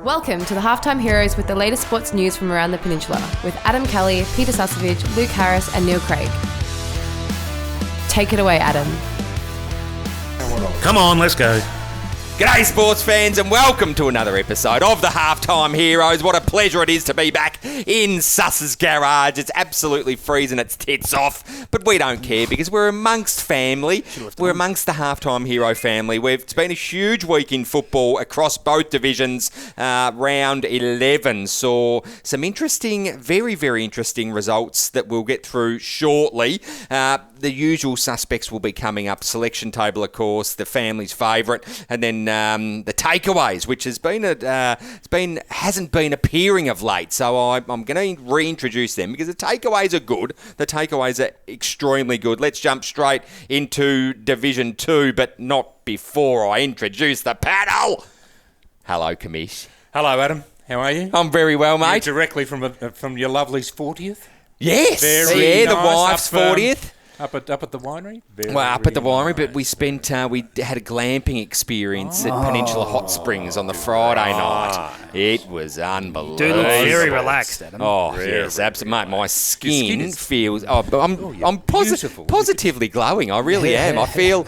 Welcome to the Halftime Heroes with the latest sports news from around the peninsula with Adam Kelly, Peter Sasovich, Luke Harris and Neil Craig. Take it away, Adam. Come on, let's go. G'day sports fans and welcome to another episode of the Halftime Heroes. What a pleasure it is to be back in Suss's garage. It's absolutely freezing its tits off, but we don't care because we're amongst family. We're amongst the Halftime Hero family. It's been a huge week in football across both divisions. Round 11 saw some interesting, very, very interesting results that we'll get through shortly. The usual suspects will be coming up. Selection table, of course, the family's favourite, and then the takeaways, which hasn't been appearing of late. So I'm going to reintroduce them because the takeaways are good. The takeaways are extremely good. Let's jump straight into Division 2, but not before I introduce the panel. Hello, Commish. Hello, Adam. How are you? I'm very well, mate. You're directly from your lovely's 40th? Yes. Very nice. The wife's up, 40th. Up at the winery? Up at the winery, but we spent we had a glamping experience at Peninsula Hot Springs on the Friday night. It was unbelievable. You do look very relaxed, Adam. Oh, yes, absolutely. Mate, my skin feels... I'm positively glowing. I really am. I feel...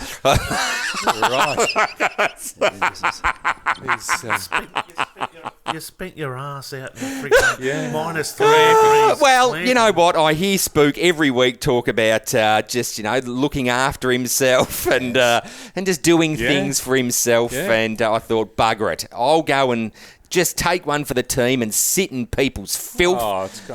You spent your ass out in freaking -3 degrees. Well, you know what? I hear Spook every week talk about looking after himself and just doing things for himself. Yeah. And I thought, bugger it. I'll go and just take one for the team and sit in people's filth.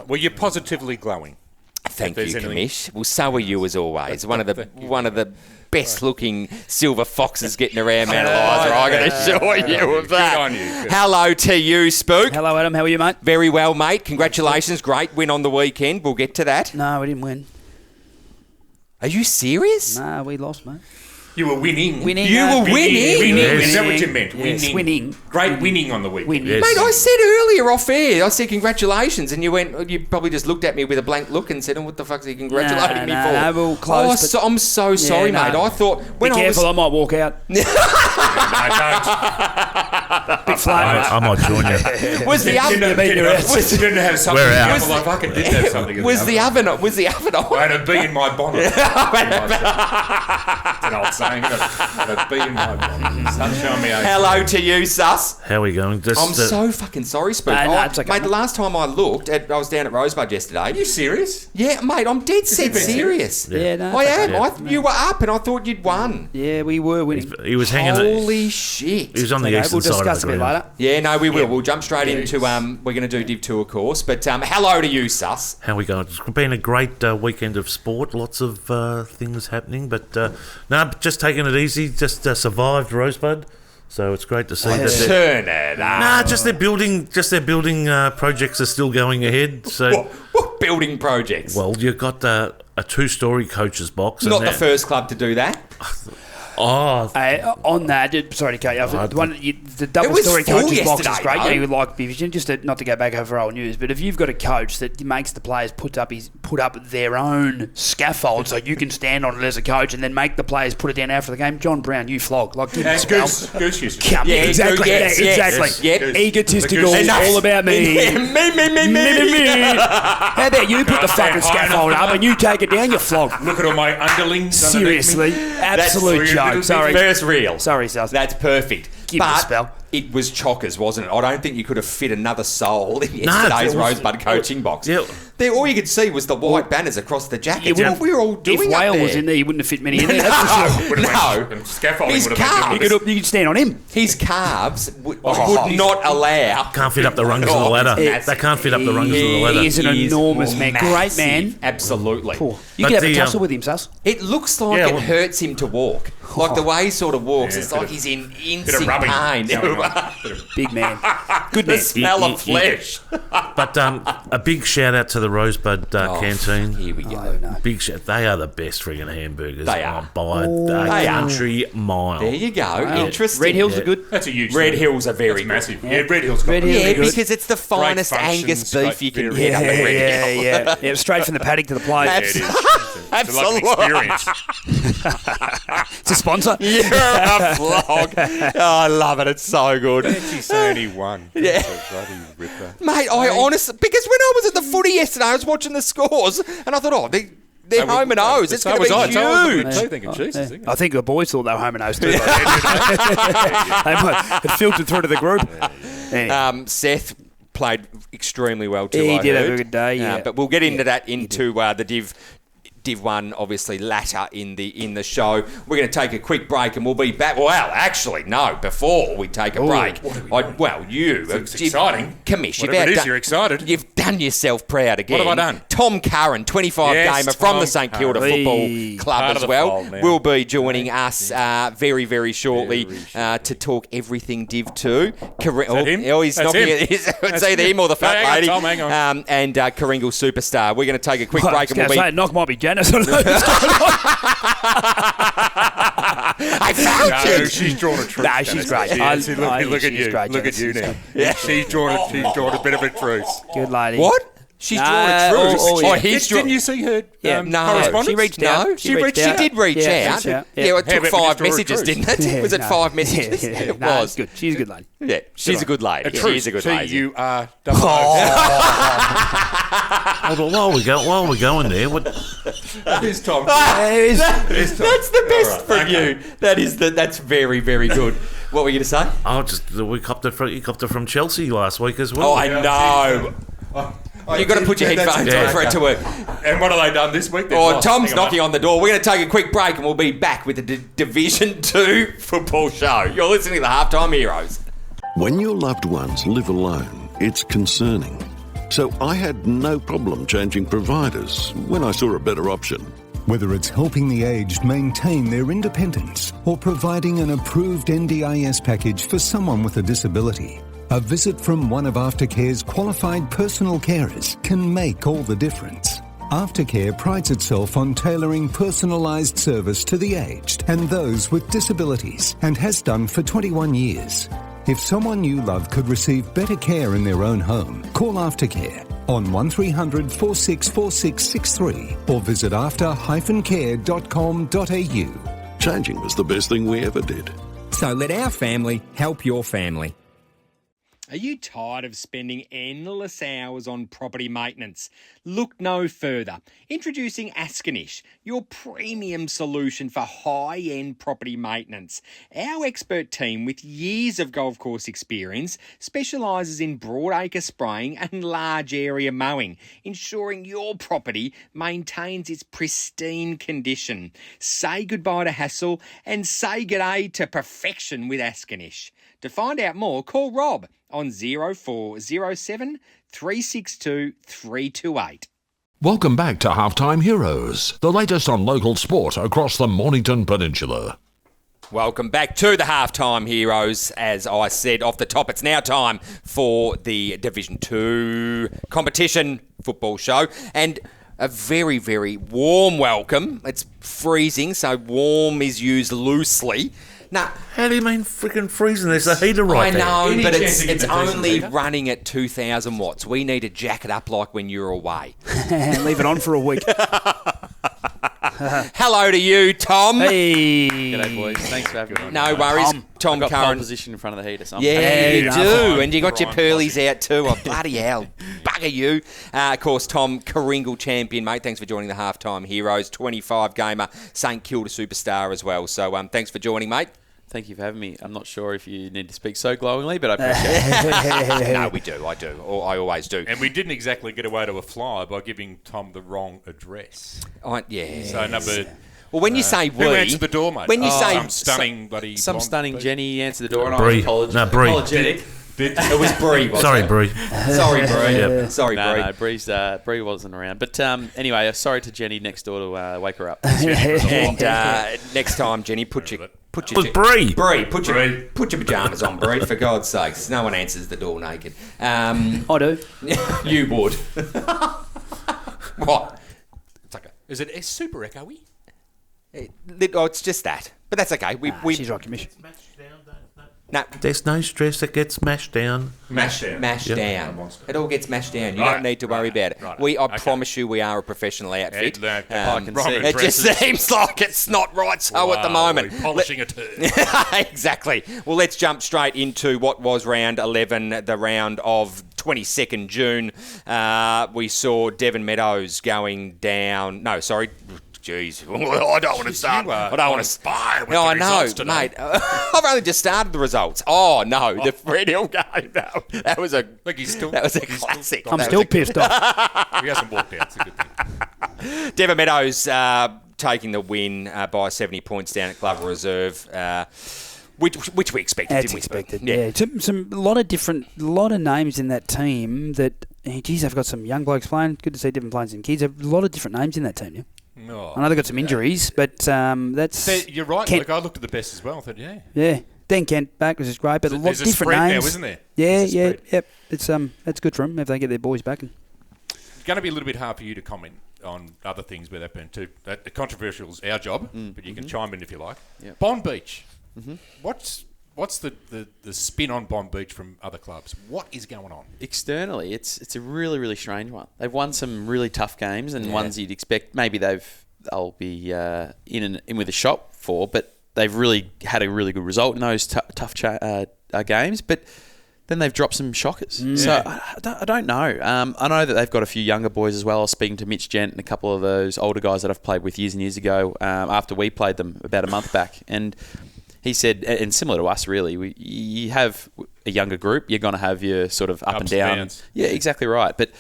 Well, you're positively glowing. Thank you, Commish. Well, so are you as always. One of the best-looking silver foxes getting around Mount Eliza. I can assure you of that. Good on you. Hello to you, Spook. Hello, Adam. How are you, mate? Very well, mate. Congratulations. Great win on the weekend. We'll get to that. No, we didn't win. Are you serious? No, we lost, mate. You were winning. You were winning? Yes. Is that what you meant? Yes, winning. Great winning on the weekend. Yes. Mate, I said earlier off air, I said congratulations, and you probably just looked at me with a blank look and said, what the fuck are you congratulating me for? No, we're close. I'm so sorry, mate. I thought... Be careful, I might walk out. No, don't. Big flame. I might join you. Was the oven... Didn't have something. We're out. I fucking did have something. Was the oven on? I had a bee in my bonnet. That's an old saying. A bee in my bonnet. Sunshine me over. Hello to you, Sus. How are we going? I'm so fucking sorry, Spook. It's okay, mate, the last time I looked, I was down at Rosebud yesterday. Are you serious? Yeah, mate, I'm dead set serious. Yeah, no. I am. Okay. You were up and I thought you'd won. Yeah, we were winning. He was hanging. Holy shit. He was on the eastern We'll side discuss of a the bit ground. later. Yeah, no, we will. We'll jump straight into... we're going to do Div 2, of course. But hello to you, Sus. How are we going? It's been a great weekend of sport. Lots of things happening. But just taking it easy. Just survived Rosebud. So it's great to see that. Turn it up. Just their building projects are still going ahead. So What building projects? well, you've got a 2-story coach's box. Not the first club to do that. Oh, On that, sorry to cut you off. The double-story full coach's box is yesterday, great. though. You would like division, not to go back over old news, but if you've got a coach that makes the players put up their own scaffold so you can stand on it as a coach and then make the players put it down after the game, John Brown, you flog. Like, give it a spell. Goose used to. Come, exactly. yes, exactly. yes. Egotistical. Enough. All about me. Me. How about you put the fucking scaffold up and you take it down, you flog. Look at all my underlings. Seriously. Absolute joke. Sorry. First real. Sorry, Sal. That's perfect. Give it a but spell. It was chockers, wasn't it? I don't think you could have fit another soul in yesterday's Rosebud coaching box. Yeah. All you could see was the white banners across the jacket. What we were all doing If up Whale there. was in there, he wouldn't have fit many in there. That's for sure. No. Scaffolding His would have been calves. You could stand on him. His calves would not allow. can't fit up the rungs of the ladder. They can't fit up the rungs of the ladder. He is an enormous man. Great man. Absolutely. You But could have a the, tussle with him, Sus. It looks like it hurts him to walk. Like the way he sort of walks, it's like he's in instant pain. Big man. Good man. The smell of flesh. But a big shout out to the Rosebud canteen. Here we go. No. Big shit. They are the best friggin' hamburgers. They are. By the They are. country mile. There you go. Wow. Interesting. Red Hills are good. That's a huge Red thing. Hills are very That's good. massive. Yeah, Red Hills got Red good. Hills Yeah, are good. because it's the finest Angus functions, beef you can great get up at Red Hill. Yeah, straight from the paddock to the plate. Yeah, it is. It's like an experience. It's a sponsor. You're a vlog. Oh, I love it. It's so good. She's only one. Yeah. That's a bloody ripper. Mate, I honestly... Because when I was at the footy yesterday, I was watching the scores, and I thought, they're home and O's. It's going to be huge. So thinking, Jesus. I think the boys thought they were home and O's too. It filtered through to the group. Anyway. Seth played extremely well too. He I did heard. have a good day, yeah. But we'll get into that into the Div 1, obviously latter in the show. We're going to take a quick break and we'll be back. Well, actually, no. Before we take a break, It's exciting. Commish, Whatever it is, you're excited. You've done yourself proud again. What have I done? Tom Curren, 25 Yes, gamer from Tom the St Kilda Curren. Football Club Part of as the well, fold now. will be joining us very, very shortly to talk everything Div 2. him? He's That's knocking him. it. It's That's either him or the fat hang on, lady. Tom, hang on. And Karingal Superstar. We're going to take a quick break and we'll be... Knock might be Janice. I don't know. I found No, you. she's drawn a truce. Nah, she's great. See, I- see, I look think at she's you. great, Look at Janice. you now. Yeah. She's drawn a bit of a truce. Good lady. What? She's drawn a truce. yeah. He's drawn... Didn't you see her Yeah, No, correspondence? she reached out. No, she did reach Yeah, out. reached out. Yeah, it How took about we 5 just draw a messages, truce? didn't it? Was it 5 messages? Yeah. It No, was. it's good. She's a good lady. Yeah, she's a good lady. A truce. She's a good See, lady. you are Hold on, while we're going there, Here's Tom. That's the best from you. That's very, very good. What were you going to say? you copped it from Chelsea last week as well. Oh, I know. You've got to put your headphones on for it to work. And what have they done this week? They've Oh, lost. Tom's Hang on, knocking on the door. We're going to take a quick break and we'll be back with the Division 2 football show. You're listening to the Halftime Heroes. When your loved ones live alone, it's concerning. So I had no problem changing providers when I saw a better option. Whether it's helping the aged maintain their independence or providing an approved NDIS package for someone with a disability, a visit from one of Aftercare's qualified personal carers can make all the difference. Aftercare prides itself on tailoring personalised service to the aged and those with disabilities and has done for 21 years. If someone you love could receive better care in their own home, call Aftercare on 1300 464663 or visit after-care.com.au. Changing was the best thing we ever did. So let our family help your family. Are you tired of spending endless hours on property maintenance? Look no further. Introducing Askernish, your premium solution for high-end property maintenance. Our expert team with years of golf course experience specialises in broadacre spraying and large area mowing, ensuring your property maintains its pristine condition. Say goodbye to hassle and say g'day to perfection with Askernish. To find out more, call Rob on 0407 362 328. Welcome back to Halftime Heroes, the latest on local sport across the Mornington Peninsula. Welcome back to the Halftime Heroes. As I said off the top, it's now time for the Division 2 competition football show. And a very, very warm welcome. It's freezing, so warm is used loosely. Now, How do you mean freaking freezing? There's a heater right there. I know, Any but chance it's you can only heater? running at 2,000 watts. We need to jack it up like when you're away. Leave it on for a week. Hello to you, Tom. Hey. G'day, boys. Thanks for having me. No worries, Tom I've got pole Curren. position in front of the heater. So I'm Yeah, you Yeah, do. fine. And you got your Fine, pearlies out too. Oh, bloody hell. Bugger you. Of course, Tom, Karingal champion, mate. Thanks for joining the Halftime Heroes. 25 gamer, St Kilda superstar as well. So thanks for joining, mate. Thank you for having me. I'm not sure if you need to speak so glowingly, but I appreciate it. No, we do. I do. I always do. And we didn't exactly get away to a fly by giving Tom the wrong address. Yeah. So number... Well, when you say we... Who answered the door, mate? When you say... Some stunning bloody... Some blonde stunning piece. Jenny answered the door and Bree. I was No, Bree. apologetic. It was Bree, wasn't Sorry, it? Bree. Sorry, Bree. Yep. Sorry, No, Bree. no, Bree wasn't around. But anyway, sorry to Jenny next door to wake her up. And next time, Jenny, put your It was Bree. Bree, put your pajamas on, Bree, for God's sakes. No one answers the door naked. I do. You would. What? It's like is it super echoey? It's just that. But that's okay. She's right, Commish. No. There's no stress. It gets mashed down. Mashed down. It all gets mashed down. You don't need to worry about it. I promise you we are a professional outfit. It just seems like it's not right so at the moment. Polishing a turd. Exactly. Well, let's jump straight into what was round 11, the round of 22nd June. We saw Devon Meadows going down. No, sorry. Jeez, I don't want to start. I don't want to spy. No, I know, mate. I've only just started the results. Oh no, the Fred Hill game. That was a classic. I'm still pissed off. He hasn't walked out. It's a good thing. Devon Meadows taking the win by 70 points down at Glover Reserve. Which we expected, didn't we? Expected, yeah. A lot of names in that team that, geez, they've got some young blokes playing. Good to see Devon playing some kids. A lot of different names in that team, yeah. No. I know they've got some injuries, but that's... You're right, Kent, I looked at the best as well. I thought, yeah. Yeah. Dan Kent back, which is great, but a lot of different names. Now, isn't there? Yep. It's good for them if they get their boys back. It's going to be a little bit hard for you to comment on other things where they've been too. The controversial is our job, but you can chime in if you like. Yep. Bond Beach. What's the spin on Bond Beach from other clubs? What is going on? Externally, it's a really, really strange one. They've won some really tough games and ones you'd expect maybe they'll be in with a shot for, but they've really had a really good result in those tough games. But then they've dropped some shockers. So I don't know. I know that they've got a few younger boys as well. I was speaking to Mitch Gent and a couple of those older guys that I've played with years and years ago after we played them about a month back. And he said, and similar to us, really, you have a younger group, you're going to have your sort of up and down. Downs. Yeah, exactly right. But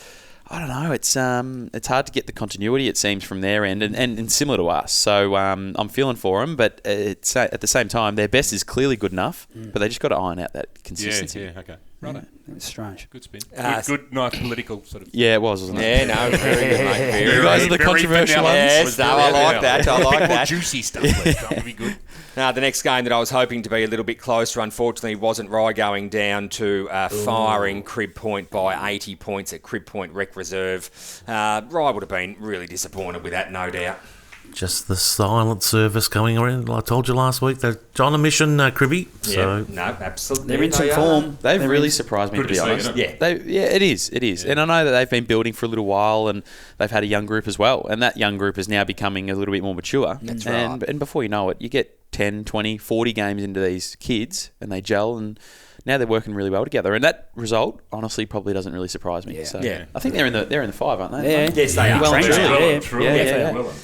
I don't know. It's hard to get the continuity, it seems, from their end, and similar to us. So I'm feeling for them, but it's at the same time, their best is clearly good enough, but they just got to iron out that consistency. Yeah, okay. Right. It's strange. Good spin. Good, nice political sort of... Yeah, it was, wasn't it? Yeah, no, very good, mate. You guys are the controversial ones. Yes, no, I like that. I like that. Juicy stuff. That would be good. Now, the next game that I was hoping to be a little bit closer, unfortunately, wasn't Rye going down to firing Crib Point by 80 points at Crib Point Rec Reserve. Rye would have been really disappointed with that, no doubt. Just the silent service coming around. I told you last week, they're on a mission, Cribby. So. No, absolutely. They're in some form. They've really surprised me, to be honest. Yeah, it is. Yeah. And I know that they've been building for a little while, and they've had a young group as well. And that young group is now becoming a little bit more mature. That's right. And before you know it, you get 10, 20, 40 games into these kids, and they gel, and now they're working really well together. And that result, honestly, probably doesn't really surprise me. So I think they're in the five, aren't they? Yeah. Yes, they are. Well and truly.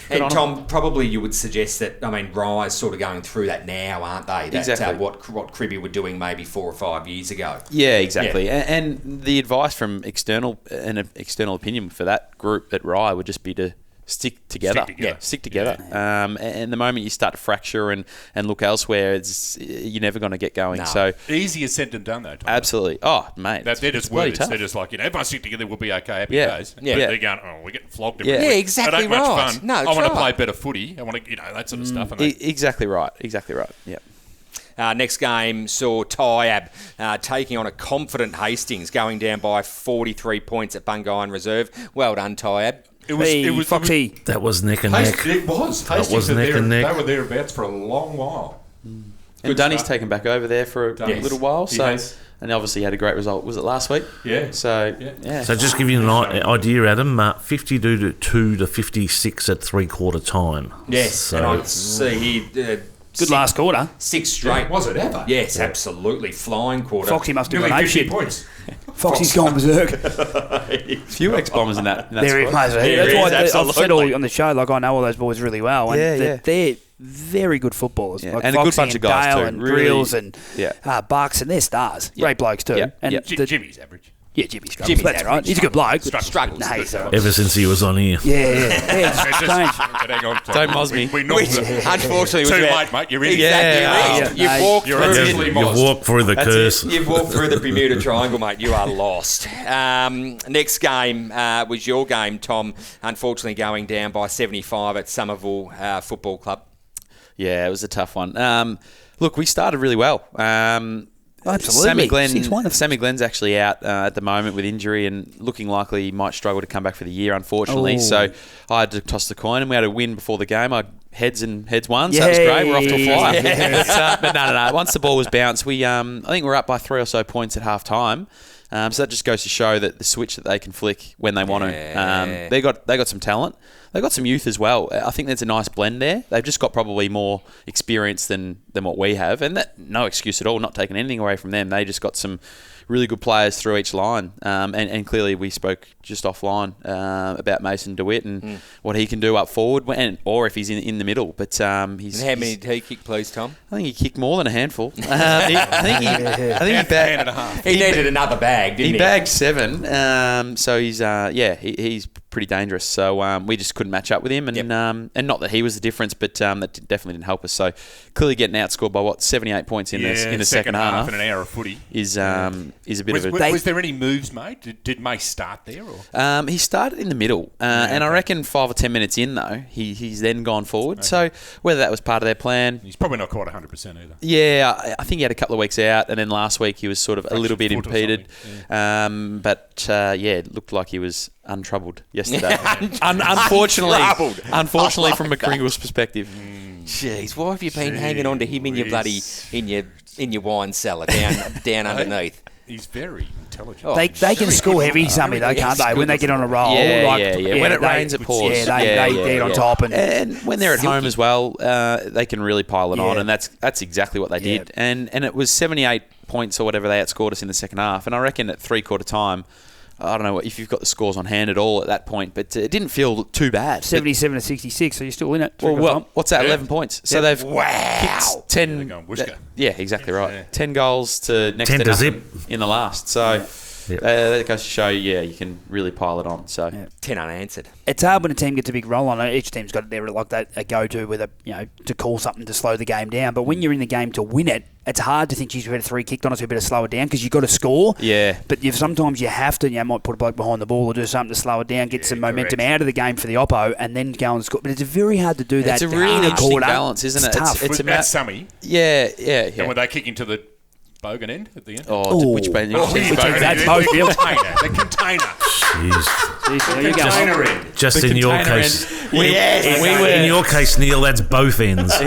And Tom, probably you would suggest that, Rye's sort of going through that now, aren't they? That, exactly. What Cribby were doing maybe 4 or 5 years ago. Yeah, exactly. Yeah. And the advice from external opinion for that group at Rye would just be to stick together. Stick together. Yeah. And the moment you start to fracture and look elsewhere, you're never going to get going. No. So easier said than done, though, Tom. Absolutely. Oh, mate. They're just words. They're just like, everyone stick together, we'll be okay, happy days. Yeah. But they're going, we're getting flogged. Yeah, exactly right. Much fun. No, I want to play better footy. I want to, that sort of stuff. Exactly right. Yeah. Next game saw Tyab taking on a confident Hastings, going down by 43 points at Bungayan Reserve. Well done, Tyab. It was Foxy. That was neck and neck. It was. That was neck and neck. They were thereabouts for a long while. And Dunny's taken back over there for a little while. So, and obviously had a great result. Was it last week? Yeah. So, So just give you an idea, Adam, 52 to 56 at three-quarter time. Yes, so, and I see here... Good last quarter. 6 straight. Was it ever? Yes, absolutely. Flying quarter. Foxy must have Nearly gone 50 apeshit. points. Foxy's gone berserk. Few ex-bombers in that There is, squad. mate. That's why I've said all on the show, I know all those boys really well. And they're very good footballers. Yeah. Like and Foxy a good bunch of guys Dale too. and Really, Grills and Bucks, and they're stars. Great blokes too. Yeah. And Jimmy's average. Yeah, Jimmy struggles. That's right. He's a good bloke. Struggles. Nah, he's ever since he was on here. Yeah, it's strange. Don't moz me. Unfortunately, too late, mate. You're in. Exactly. You've walked through the curse. You've walked through the Bermuda Triangle, mate. You are lost. Next game was your game, Tom. Unfortunately, going down by 75 at Somerville Football Club. Yeah, it was a tough one. Look, we started really well. Absolutely. 6-1. Sammy Glenn's actually out at the moment with injury and looking likely he might struggle to come back for the year, unfortunately. So I had to toss the coin and we had a win before the game. I heads won, so that was great. We're off to a flyer. But no. Once the ball was bounced, we I think we're up by 3 or so points at half time. So that just goes to show that the switch that they can flick when they want to. They got some talent. They've got some youth as well. I think there's a nice blend there. They've just got probably more experience than what we have. And that no excuse at all, not taking anything away from them. They just got some really good players through each line. And clearly we spoke just offline about Mason DeWitt and what he can do up forward or if he's in the middle. But he's... And how many did he kick, please, Tom? I think he kicked more than a handful. I think he bagged... He needed another bag, didn't he? He bagged 7. So he's... he's pretty dangerous. So we just couldn't match up with him. And not that he was the difference, but that definitely didn't help us. So clearly getting outscored by, 78 points in the second half. And an hour of footy. Is a bit of a... Was there any moves made? Did Mace start there? Or? He started in the middle. And I reckon 5 or 10 minutes in, though, he's then gone forward. Okay. So whether that was part of their plan... He's probably not quite 100% either. Yeah, I think he had a couple of weeks out, and then last week he was sort of a little bit impeded. It looked like he was untroubled yesterday. Unfortunately, from McCringle's perspective. Jeez, why have you been hanging on to him in your bloody in your wine cellar down underneath? He's very intelligent. They can score heavy, Sammy, though, can't they? When they get on a roll. When it rains, it pours. They get on top. And when they're at home as well, they can really pile it on, and that's exactly what they did. And it was 78 points or whatever they outscored us in the second half. And I reckon at three-quarter time, I don't know if you've got the scores on hand at all at that point, but it didn't feel too bad. 77 to 66, so you're still in it. Well, what's that? 11 points. So they've kicked 10. Yeah, exactly right. Yeah. 10 goals to next 10 to to nothing zip in the last. So that goes to show, you can really pile it on. So 10 unanswered. It's hard when a team gets a big roll on it. Each team's got a go-to with to call something to slow the game down. But when you're in the game to win it, it's hard to think, geez, we had a 3 kicked on us, we better slow it down because you've got to score. Yeah. But sometimes you have to, you might put a bloke behind the ball or do something to slow it down, get some momentum out of the game for the oppo, and then go and score. But it's very hard to do that. It's a really interesting balance, isn't it? It's tough. It's about Sammy. Yeah. And when they kick into the bogan end at the end. Which band? That's both. The container. Jeez. Container end. Just in your case. In your case, Neil, that's both ends. We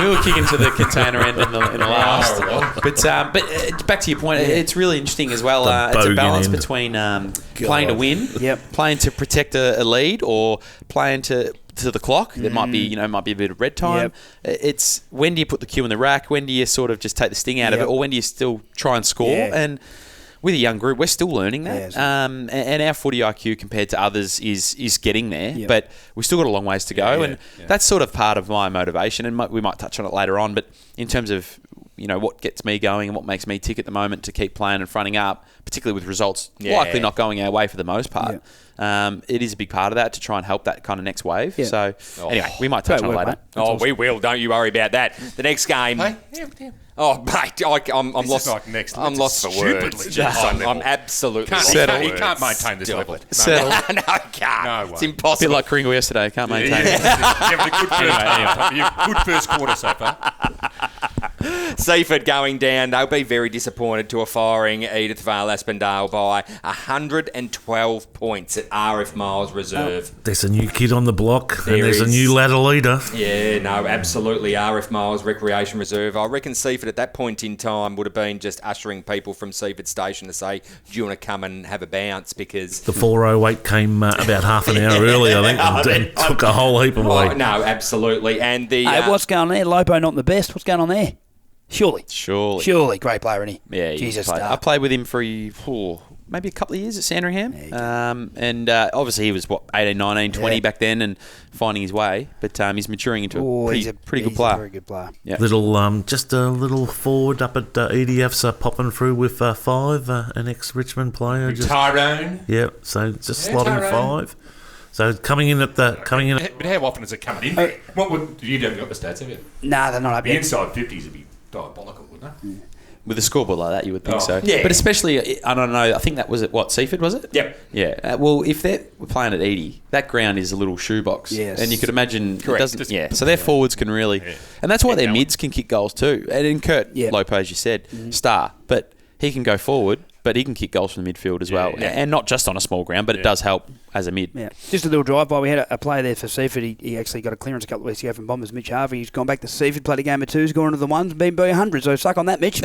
were kicking to the container end in the last. But back to your point, it's really interesting as well. It's a balance between playing to win, playing to protect a lead, or playing to the clock. There might be a bit of red time. It's when do you put the cue in the rack? When do you sort of just take the sting out of it, or when do you still try and score? And with a young group, we're still learning that. And our footy IQ compared to others is getting there, but we've still got a long ways to go. That's sort of part of my motivation, and we might touch on it later on. But in terms of what gets me going and what makes me tick at the moment to keep playing and fronting up, particularly with results likely not going our way for the most part. It is a big part of that to try and help that kind of next wave. So anyway, we might touch on it later. We will. Don't you worry about that. The next game. Oh, mate, I'm lost. Like next. I'm lost for words. I'm absolutely lost. You can't maintain this level. No, I can't. No, it's impossible. A bit like Karingal yesterday. Can't maintain it. Good first quarter so far. Seaford going down. They'll be very disappointed to a firing Edith Vale Aspendale by 112 points at RF Miles Reserve. There's a new kid on the block, and there's a new ladder leader. Yeah, no, absolutely. RF Miles Recreation Reserve. I reckon Seaford at that point in time would have been just ushering people from Seaford Station to say, do you want to come and have a bounce? Because the 408 came about half an hour early, I think, and took a whole heap away. No, absolutely. And the what's going on there? Lopo not the best. What's going on there? Surely. Great player, isn't he? Yeah, Jesus. I played with him for maybe a couple of years at Sandringham. Obviously he was, 18, 19, 20 back then and finding his way. But he's maturing into a pretty good player. A very good player. Yeah. Just a little forward up at EDF's popping through with 5, an ex-Richmond player. Tyrone. Yeah, so just slotting 5. So coming in. But how often is it coming in? You haven't got the stats, have you? Nah, they're not up The yet. inside 50s would be diabolical, wouldn't they? With a scoreboard like that, you would think so. Yeah. But especially, I don't know, I think that was at Seaford, was it? Yep. Yeah. Well, if they're playing at Edie, that ground is a little shoebox. Yes. And you could imagine Correct. it doesn't. Yeah. So their forwards can really, and that's why their mids can kick goals too. And in Kurt Lopo, as you said, star, but he can go forward. But he can kick goals from the midfield as well. And not just on a small ground, but it does help as a mid. Yeah. Just a little drive-by. We had a player there for Seaford. He actually got a clearance a couple of weeks ago from Bombers, Mitch Harvey. He's gone back to Seaford, played a game of twos, gone into the ones, been by 100. So suck on that, Mitch.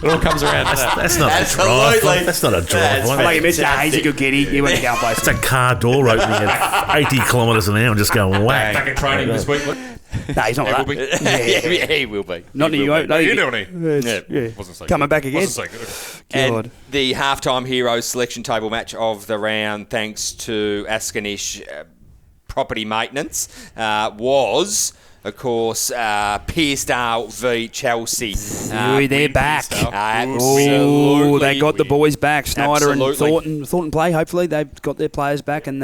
It all comes around. That's not a drive. That's not a drive. Like Mitch, he's a good kid. He went to go and play. It's a car door opening at 80 kilometres an hour and just going whack. Back at training this week. Look. No, he's not like that. Yeah, he will be. Not in you. No, You doing it? Yeah. Wasn't so Coming good. back again. Wasn't so good. And the halftime heroes selection table match of the round, thanks to Askernish property maintenance, was, of course, Pearcedale v Chelsea. They're back. Absolutely. They got the boys back. Snyder Absolutely. and Thornton play. Hopefully, they've got their players back, and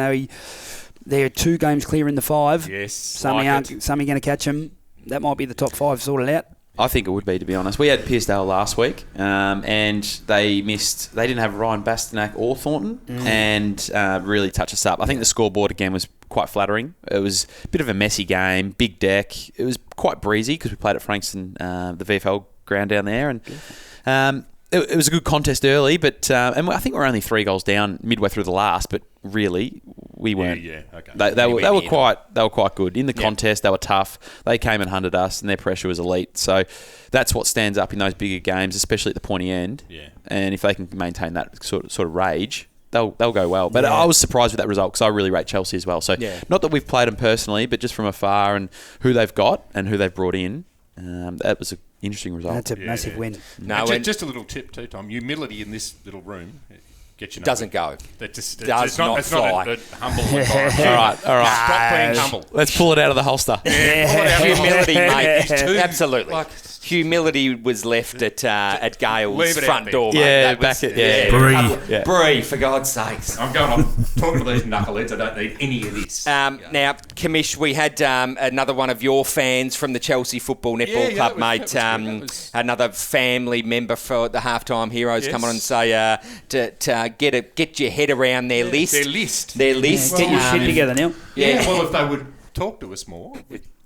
they're 2 games clear in the 5. Yes. Some are going to catch them. That might be the top 5 sorted out. I think it would be, to be honest. We had Pearcedale last week, and they didn't have Ryan Bastanak or Thornton, and really touched us up. I think the scoreboard again was quite flattering. It was a bit of a messy game, big deck. It was quite breezy because we played at Frankston, the VFL ground down there, and it was a good contest early, but and I think we're only 3 goals down midway through the last, but really we weren't. Yeah, okay. They were quite good in the contest. They were tough. They came and hunted us, and their pressure was elite. So that's what stands up in those bigger games, especially at the pointy end. Yeah. And if they can maintain that sort of rage, they'll go well. But I was surprised with that result because I really rate Chelsea as well. So not that we've played them personally, but just from afar and who they've got and who they've brought in, that was an interesting result. That's a massive win. No, just a little tip too, Tom. Humility in this little room gets you doesn't go. That just Does not it's fly. not a humble environment. All right. Stop being humble. Let's pull it out of the holster. Yeah, pull it out of the Humility, holster. mate. Absolutely. Humility was left at Gale's Leave it front out door, mate. Yeah, That back was- at Bree, for God's sakes. I'm talking to these knuckleheads. I don't need any of this. Now, Commish, we had another one of your fans from the Chelsea Football Netball Club, mate. Another family member for the Halftime Heroes come on and say to get your head around their list. Their list. Get your shit together now. Yeah, well, if they would talk to us more.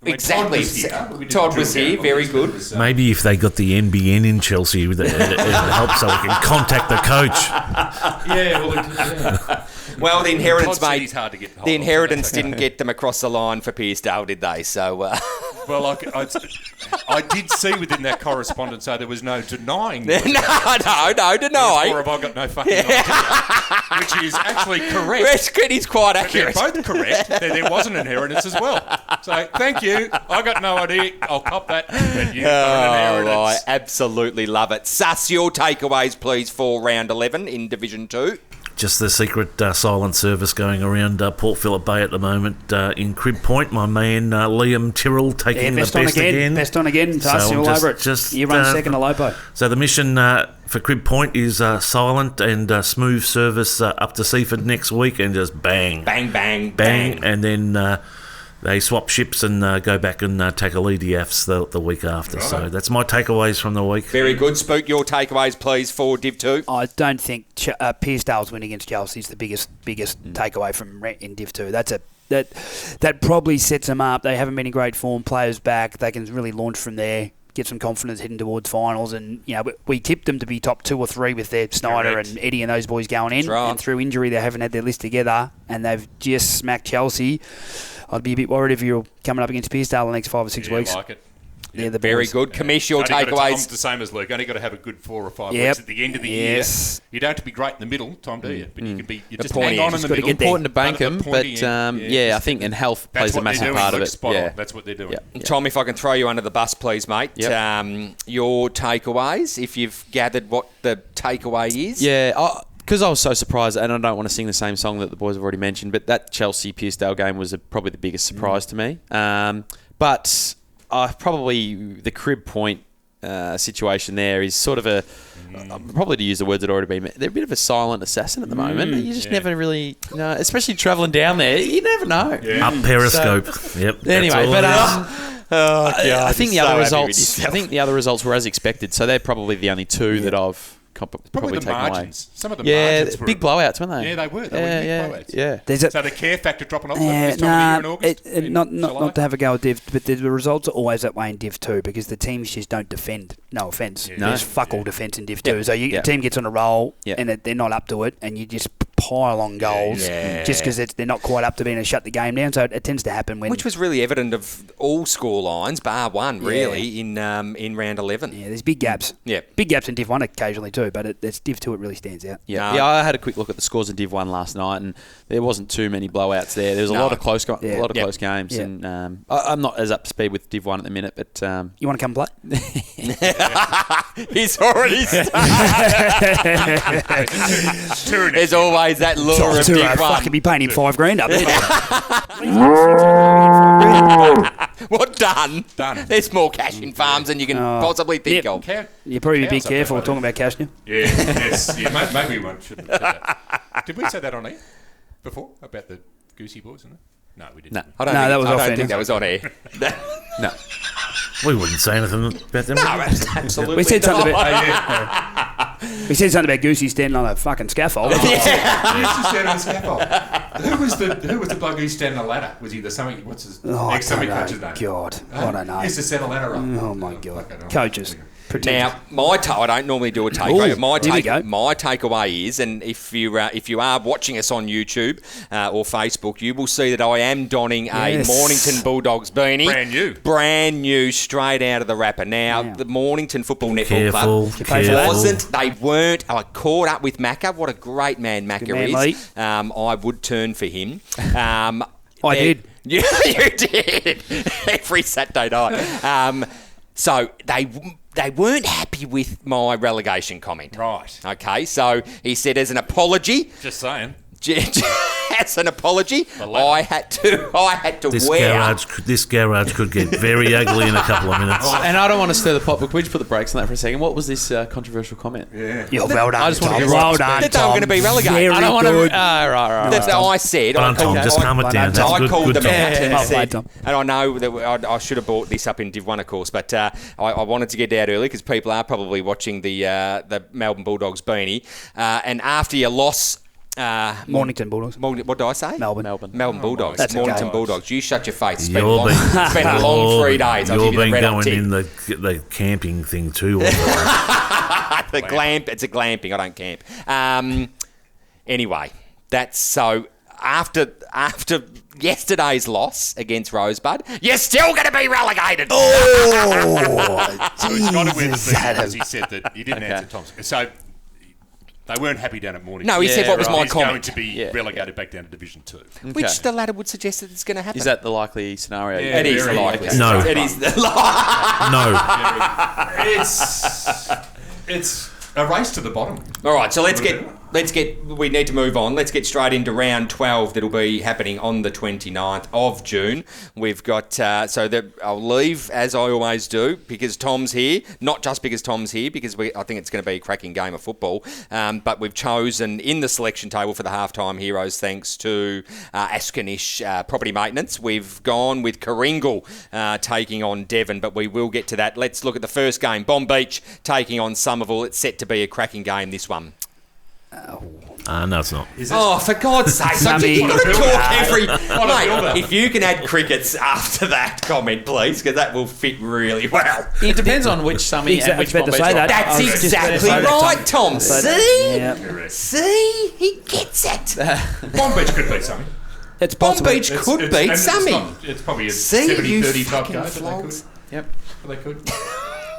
Exactly. Todd was here. Very good. Maybe if they got the NBN in Chelsea, it helps so we can contact the coach. Well, the inheritance, Todd said mate. he's hard to get hold The of, inheritance so that's okay. didn't get them across the line for Pearcedale, did they? So. Well, I did see within that correspondence, so there was no denying. No denying. Or have I got no fucking idea? Which is actually correct. It's quite accurate. They're both correct. There was an inheritance as well. So, thank you. I got no idea. I'll cop that. But you got an inheritance. I absolutely love it. Sus, your takeaways, please, for round 11 in Division 2. Just the secret silent service going around Port Phillip Bay at the moment. In Crib Point, my man Liam Tyrrell taking the best again. Best on again. Tuss, So all just- over it. just, You run second to Lopo. So the mission for Crib Point is silent and smooth service up to Seaford next week, and just bang, Bang, bang, bang, and then they swap ships and go back and tackle EDFs the week after. Right. So that's my takeaways from the week. Very good. Spook, your takeaways, please, for Div 2. I don't think Pearcedale's win against Chelsea is the biggest takeaway from in Div 2. That probably sets them up. They haven't been in great form. Players back. They can really launch from there. Get some confidence heading towards finals, and we tipped them to be top 2 or 3 with their Snyder and Eddie and those boys going in. Right. And through injury, they haven't had their list together, and they've just smacked Chelsea. I'd be a bit worried if you're coming up against Pearcedale the next 5 or 6 weeks. I like it. They're the Very boys. good. Commish, your I'm takeaways. the same as Luke. Only got to have a good 4 or 5 Yep. weeks at the end of the year. You don't have to be great in the middle, Tom, do you? But you can be. You just pointy hang on end. in the Just gotta middle. get there. Important to bank But them, at the but pointy end, I think and health That's plays a what they're massive doing. part of Luke, it. spot on. Yeah. That's what they're doing. Yeah. Tom, if I can throw you under the bus, please, mate. Yep. Your takeaways, if you've gathered what the takeaway is. Yeah, because I was so surprised, and I don't want to sing the same song that the boys have already mentioned, but that Chelsea-Pearcedale game was probably the biggest surprise to me. But probably the Crib Point situation there is sort of probably to use the words that already been, they're a bit of a silent assassin at the moment. You just never really, especially travelling down there, you never know. Up Periscope. Yep. Anyway, but Oh, God, I think the you're other so happy with results. I yourself. think the other results were as expected. So they're probably the only two that I've Probably probably the taken away. margins. Some of the Yeah, margins were big blowouts, weren't they? Yeah, they were. They were huge blowouts. Yeah. There's a, So the care factor dropping off this time of year in August? not to have a go at Div, but the results are always that way in Div 2 because the teams just don't defend. No offence. Yeah. There's fuck all defence in Div 2. Yep. So your Yep. team gets on a roll Yep. and they're not up to it and you just pile on goals just because they're not quite up to being able to shut the game down. So it tends to happen when... Which was really evident of all score lines, bar one, really, in round 11. Yeah, there's big gaps. Yeah. Big gaps in Div 1 occasionally too, but it's Div 2 it really stands out. Yeah. No. Yeah, I had a quick look at the scores in Div 1 last night, and there wasn't too many blowouts there. There was a lot of close, close games, and I'm not as up to speed with Div 1 at the minute. But you want to come play? He's already started. There's always that lure of Div 1. Fucking be paying him $5,000 up there. What done? Done. There's more cash in farms than you can possibly think of. You probably be Cows up careful there, talking about cash now. Yeah, yes. Yeah, maybe we shouldn't have said that. Did we say that on air before about the Goosey boys? Isn't it? No, we didn't. No. I don't think that was on air. no. We wouldn't say anything about them. No, absolutely. We said something not. about we said something about Goosey standing on a fucking scaffold. He used to stand on the scaffold. Who was the bloke who standing on a ladder? Was he the summit? What's his ex-summit coach's name? God, I don't know. He used to set a ladder up. Oh my God, coaches. Now, I don't normally do a takeaway. Ooh, My here we go. takeaway is, and if you are watching us on YouTube or Facebook, you will see that I am donning a Mornington Bulldogs beanie, brand new, straight out of the wrapper. Now, the Mornington Football Netball Club wasn't. They weren't. I caught up with Macca. What a great man Macca is. I would turn for him. I did. You did every Saturday night. So they weren't happy with my relegation comment. Right. Okay, so he said as an apology. Just saying. As an apology, I had to This wear. This garage could get very ugly in a couple of minutes. And I don't want to stir the pot, but we just put the brakes on that for a second. What was this controversial comment? Yeah. Well done, I just want to Tom. get Well done, That they were going to be relegated. Very I don't want good. to. Right. That's what I said. Come on, Tom, just calm it down. That's I good. called Good them Tom. out and Well said, played, Tom. and I know that I should have brought this up in Div 1, of course, but I wanted to get out early because people are probably watching the Melbourne Bulldogs beanie. And after your loss... Mornington Bulldogs. What did I say? Melbourne Bulldogs. That's Mornington okay. Bulldogs. You shut your face. It's been You've a long 3 days. I'll You've give you the been red hot going tip. in the camping thing too. It's a glamping. I don't camp. Anyway, that's so. After yesterday's loss against Rosebud, you're still going to be relegated. Oh, So he's got to win the thing because he said that he didn't answer Tom's. So they weren't happy down at Mornington. No, he said what was my He's going comment. to be relegated back down to Division 2. Which the ladder would suggest that it's going to happen. Is that the likely scenario? Yeah, It is very likely. likely. No. It is. No. It's a race to the bottom. All right, so we need to move on. Let's get straight into round 12 that'll be happening on the 29th of June. We've got, I'll leave as I always do because Tom's here, not just because Tom's here, because I think it's going to be a cracking game of football, but we've chosen in the selection table for the halftime heroes thanks to Askernish Property Maintenance. We've gone with Karingal taking on Devon, but we will get to that. Let's look at the first game. Bomb Beach taking on Somerville. It's set to be a cracking game, this one. No, it's not. Oh, for God's sake. You've got to talk every... Mate, if you can add crickets after that comment, please, because that will fit really well. It depends on which Summy and which Bomb Beach. That's exactly right, Tom. See? Yeah. See? He gets it. Bomb Beach could beat something. It's Bomb possible. Beach could beat Sammy. It's probably a See, 70-30 type fucking game, flogs. Yep. but they could.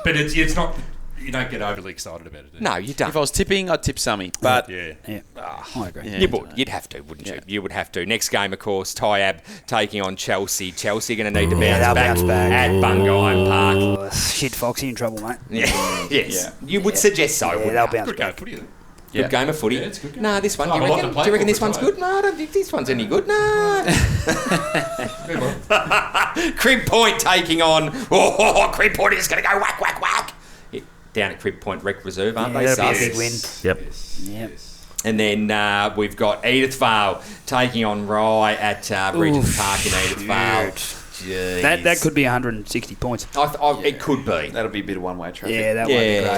But it's not... You don't get overly excited about it. Do you? No, you don't. If I was tipping, I'd tip Summy. But Yeah. I agree. Yeah. You would. You'd have to, wouldn't you? You would have to. Next game, of course, Tyab taking on Chelsea. Chelsea going to need to bounce back at Bungai Park. Oh, shit, Foxy in trouble, mate. Yeah. Yes. You would suggest so, wouldn't they'll you? bounce Good back. game footy, isn't it? Good game of footy. Yeah, it's a good game. No, this one. Do It's you not a lot to reckon, play for this for one's Tyab. good? No, I don't think this one's any good. No. Crib Point taking on... Oh, Crib Point is going to go whack, whack, whack. Down at Crib Point Rec Reserve, aren't they? That'll be a So- big win. Yep. Yep. And then we've got Edith Vale taking on Rye at Regent's Park in Edith Vale. Jeez. That could be 160 points. It could be. That'll be a bit of one-way traffic. Yeah, that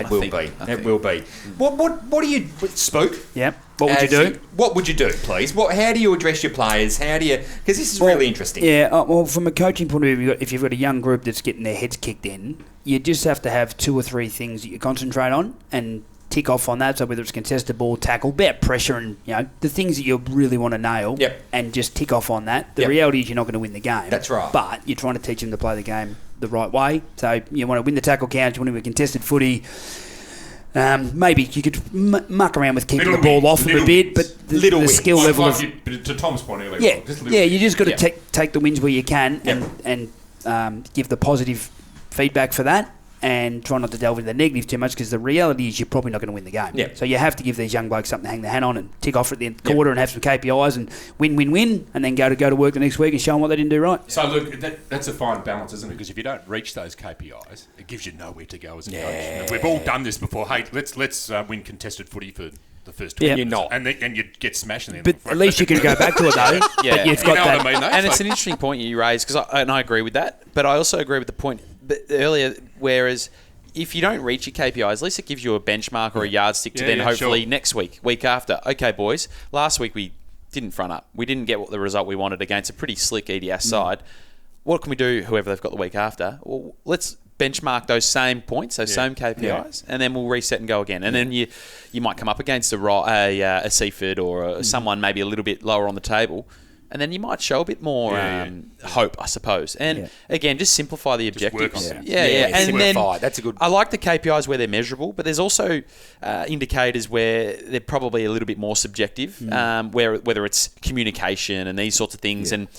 would be great. It will be. It will be. What do you... Spook? Yep. What would you do? What would you do, please? How do you address your players? How do you... Because this is really interesting. Yeah, well, from a coaching point of view, if you've got a young group that's getting their heads kicked in, you just have to have 2 or 3 things that you concentrate on and tick off on that. So whether it's contested ball, tackle, about pressure, and the things that you really want to nail, and just tick off on that. The reality is you're not going to win the game. That's right. But you're trying to teach them to play the game the right way. So you want to win the tackle count, you want to win contested footy. Maybe you could muck around with keeping the ball off them a bit, but the skill level of... To Tom's point earlier. You just got to take the wins where you can and give the positive feedback for that, and try not to delve into the negative too much, because the reality is you're probably not going to win the game. Yeah. So you have to give these young blokes something to hang their hat on and tick off at the end of the quarter and have some KPIs and win, and then go to work the next week and show them what they didn't do right. So look, that's a fine balance, isn't it? Because if you don't reach those KPIs, it gives you nowhere to go as a coach. And we've all done this before. Hey, let's win contested footy for the first 20 minutes. You're not. And you get smashed in the end. But at least you can go back to it, though. Yeah. But you've got that. What I mean, though? And it's an interesting point you raised, and I agree with that, but I also agree with the point earlier, whereas if you don't reach your KPIs, at least it gives you a benchmark or a yardstick to then hopefully next week after. Okay, boys, last week we didn't front up. We didn't get the result we wanted against a pretty slick EDS side. What can we do, whoever they've got the week after? Well, let's benchmark those same points, those same KPIs, and then we'll reset and go again. And then you might come up against a Seaford or someone maybe a little bit lower on the table, and then you might show a bit more hope, I suppose. And again, just simplify the objectives. Work on that. And simplify. then that's a good. I like the KPIs where they're measurable, but there's also indicators where they're probably a little bit more subjective, whether it's communication and these sorts of things, and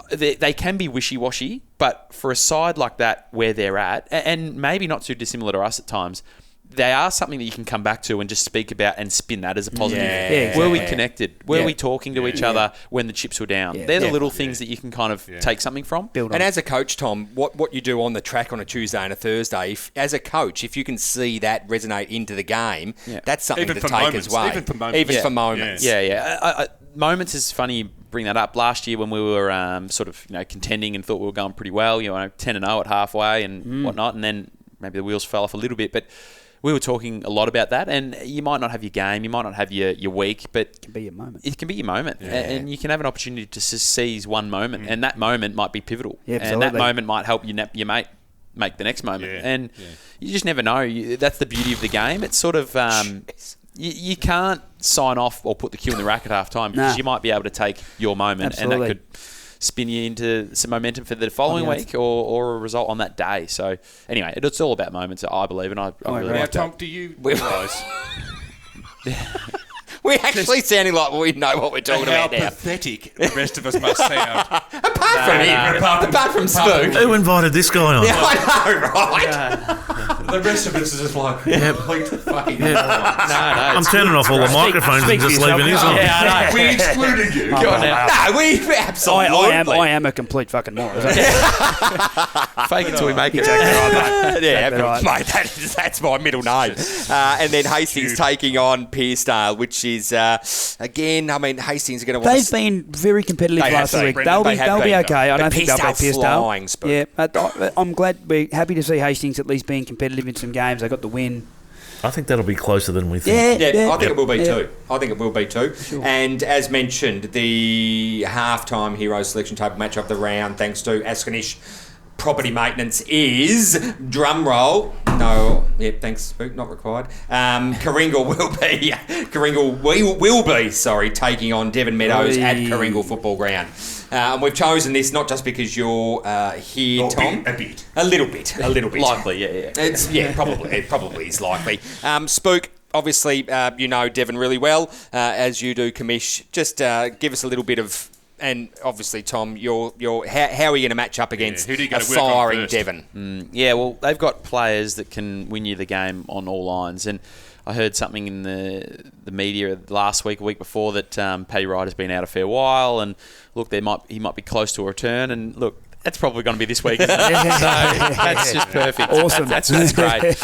they can be wishy-washy. But for a side like that, where they're at, and maybe not too dissimilar to us at times, they are something that you can come back to and just speak about and spin that as a positive. Yeah, Were we connected? Were we talking to each other when the chips were down? Yeah. They're the little things that you can kind of take something from. Build on. And as a coach, Tom, what you do on the track on a Tuesday and a Thursday, as a coach, if you can see that resonate into the game, that's something Even to for take moments. as well. Even for moments. Even for moments. Yeah. Moments is funny you bring that up. Last year when we were sort of contending and thought we were going pretty well, 10-0 at halfway and whatnot, and then maybe the wheels fell off a little bit, but we were talking a lot about that, and you might not have your game, you might not have your week, but it can be your moment. It can be your moment, and you can have an opportunity to seize one moment, and that moment might be pivotal, Yeah, and that moment might help your mate make the next moment, and you just never know. That's the beauty of the game. It's sort of you can't sign off or put the cue in the rack at half time, because you might be able to take your moment, and that could spin you into some momentum for the following week or a result on that day. So anyway, it's all about moments, I believe, and I really like Tom, that. do you realise We're actually sounding like we know what we're talking about now. how pathetic the rest of us must sound? Apart from Spook. Who invited this guy on? Yeah, I know, right? The rest of us is just like complete fucking I'm turning off all the microphones and just leaving his on. Yeah, I know. We excluded you. Go on now. No, we absolutely. I am a complete fucking moron. Fake it till we make it. Mate, that's my middle name. And then Hastings taking on Pearcedale, which is again, I mean, Hastings are going to want. They've been very competitive last week. They'll be okay. I don't think they'll beat Pearcedale. Yeah, but I'm glad. We're happy to see Hastings at least being competitive in some games. They got the win. I think that'll be closer than we think. Yeah, I think it will be too. I think it will be too. Sure. And as mentioned, the halftime Heroes selection table match of the round, thanks to Askernish Property Maintenance, is drum roll. No, thanks, Spook, not required. Karingal will be taking on Devon Meadows at Karingal Football Ground. And we've chosen this not just because you're here, Tom. A little bit. Likely, yeah. It's probably. It probably is likely. Spook, obviously, you know Devon really well, as you do, Commish. Just give us a little bit of. And obviously, Tom, how are you going to match up against a firing Devon? Well, they've got players that can win you the game on all lines. And I heard something in the media last week, a week before, that Paddy Wright has been out a fair while. And look, he might be close to a return. And look, that's probably going to be this week, isn't it? So that's just perfect. Awesome. That's great.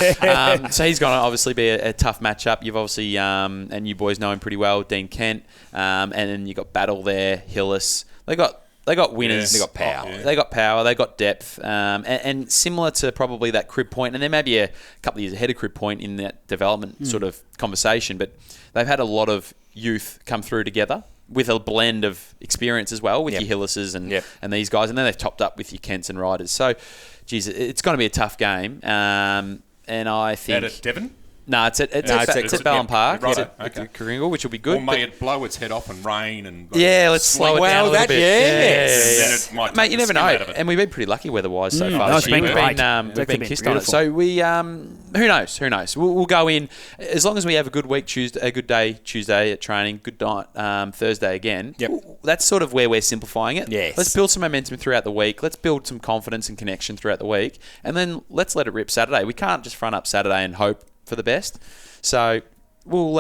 So he's going to obviously be a tough matchup. You've obviously, and you boys know him pretty well, Dean Kent. And then you've got Battle there, Hillis. They've got They got winners. They got power. They got power. They got depth. And similar to probably that Crib Point, and there may be a couple of years ahead of Crib Point in that development sort of conversation, but they've had a lot of youth come through together with a blend of experience as well with your Hillises and these guys. And then they've topped up with your Kents and Riders. So, geez, it's going to be a tough game. And I think... Out at Devon? No, it's at Ballon Park. It's at Karingal, which will be good. Or may it blow its head off and rain and... let's slow it down a little bit. Yes. Mate, you never know. And we've been pretty lucky weather-wise so far this year. We've been kissed on it. So we... who knows? Who knows? We'll go in... As long as we have a good week, a good day Tuesday at training, good night Thursday again, that's sort of where we're simplifying it. Yes. Let's build some momentum throughout the week. Let's build some confidence and connection throughout the week. And then let's let it rip Saturday. We can't just front up Saturday and hope for the best. So we'll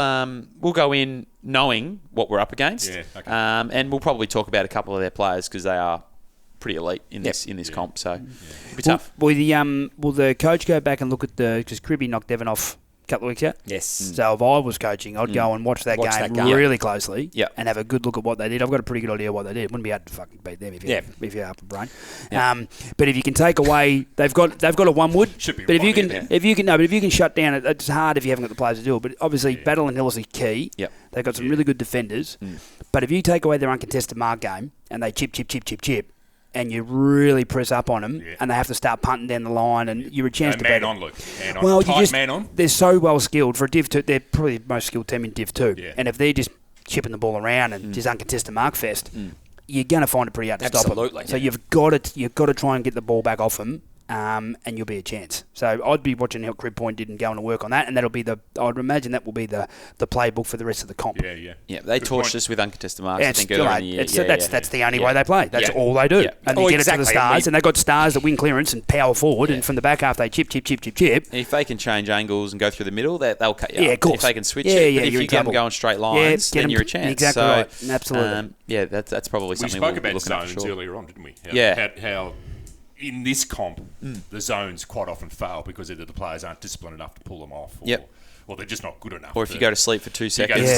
go in knowing what we're up against, and we'll probably talk about a couple of their players because they are pretty elite in this comp. So it'll be tough. Will the coach go back and look at because Cribby knocked Devon off a couple of weeks ago? Yes. So if I was coaching, I'd go and watch that game really closely and have a good look at what they did. I've got a pretty good idea what they did. It wouldn't be hard to fucking beat them if you have up a brain. But if you can take away, they've got a Onewood. Should be. But if you can shut down it, it's hard if you haven't got the players to do it. But obviously, Battle and Hills is key. Yep. They've got some really good defenders. But if you take away their uncontested mark game and they chip, and you really press up on them, and they have to start punting down the line, and you're a chance to man beat on, them. Luke. Man on. Man on. They're so well skilled for a Div 2. They're probably the most skilled team in Div 2. Yeah. And if they're just chipping the ball around and just uncontested mark fest, you're going to find it pretty hard to stop them. So you've got to try and get the ball back off them. And you'll be a chance. So I'd be watching how Crib Point did and going to work on that, and I'd imagine that will be the playbook for the rest of the comp. Yeah, they torched us with uncontested marks. I think earlier in the year. That's the only way they play. That's all they do. And they get it to the stars, and they've got stars that win clearance and power forward, and from the back half they chip. If they can change angles and go through the middle, they'll cut you up. Yeah, of course. If they can switch it, but if you get them going straight lines, then you're a chance. Exactly right. Absolutely. That's probably something we spoke about zones earlier on, didn't we? How in this comp, the zones quite often fail because either the players aren't disciplined enough to pull them off, or they're just not good enough. Or if you go to sleep for 2 seconds,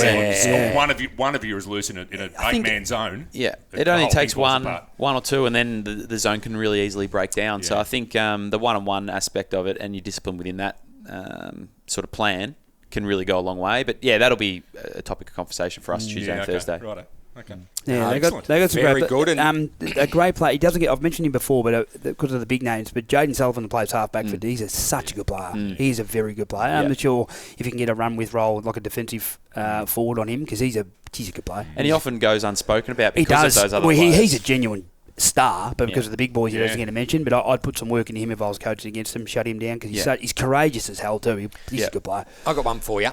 one of you is loose in an 8-man zone. Yeah, it only takes one or two, and then the zone can really easily break down. So I think the one-on-one aspect of it and your discipline within that sort of plan can really go a long way. But that'll be a topic of conversation for us Tuesday and Thursday. Righto. Okay. Yeah, they got some very great, good. And a great player. He doesn't get. I've mentioned him before, but because of the big names. But Jaden Sullivan, the plays halfback for D, he's such a good player. He's a very good player. I'm not sure if you can get a run with role like a defensive forward on him because he's a good player. And he often goes unspoken about because of those other players. He's a genuine star, but because of the big boys he doesn't get to mention. But I'd put some work into him if I was coaching against him, shut him down because he's courageous as hell too. He's a good player. I got one for you.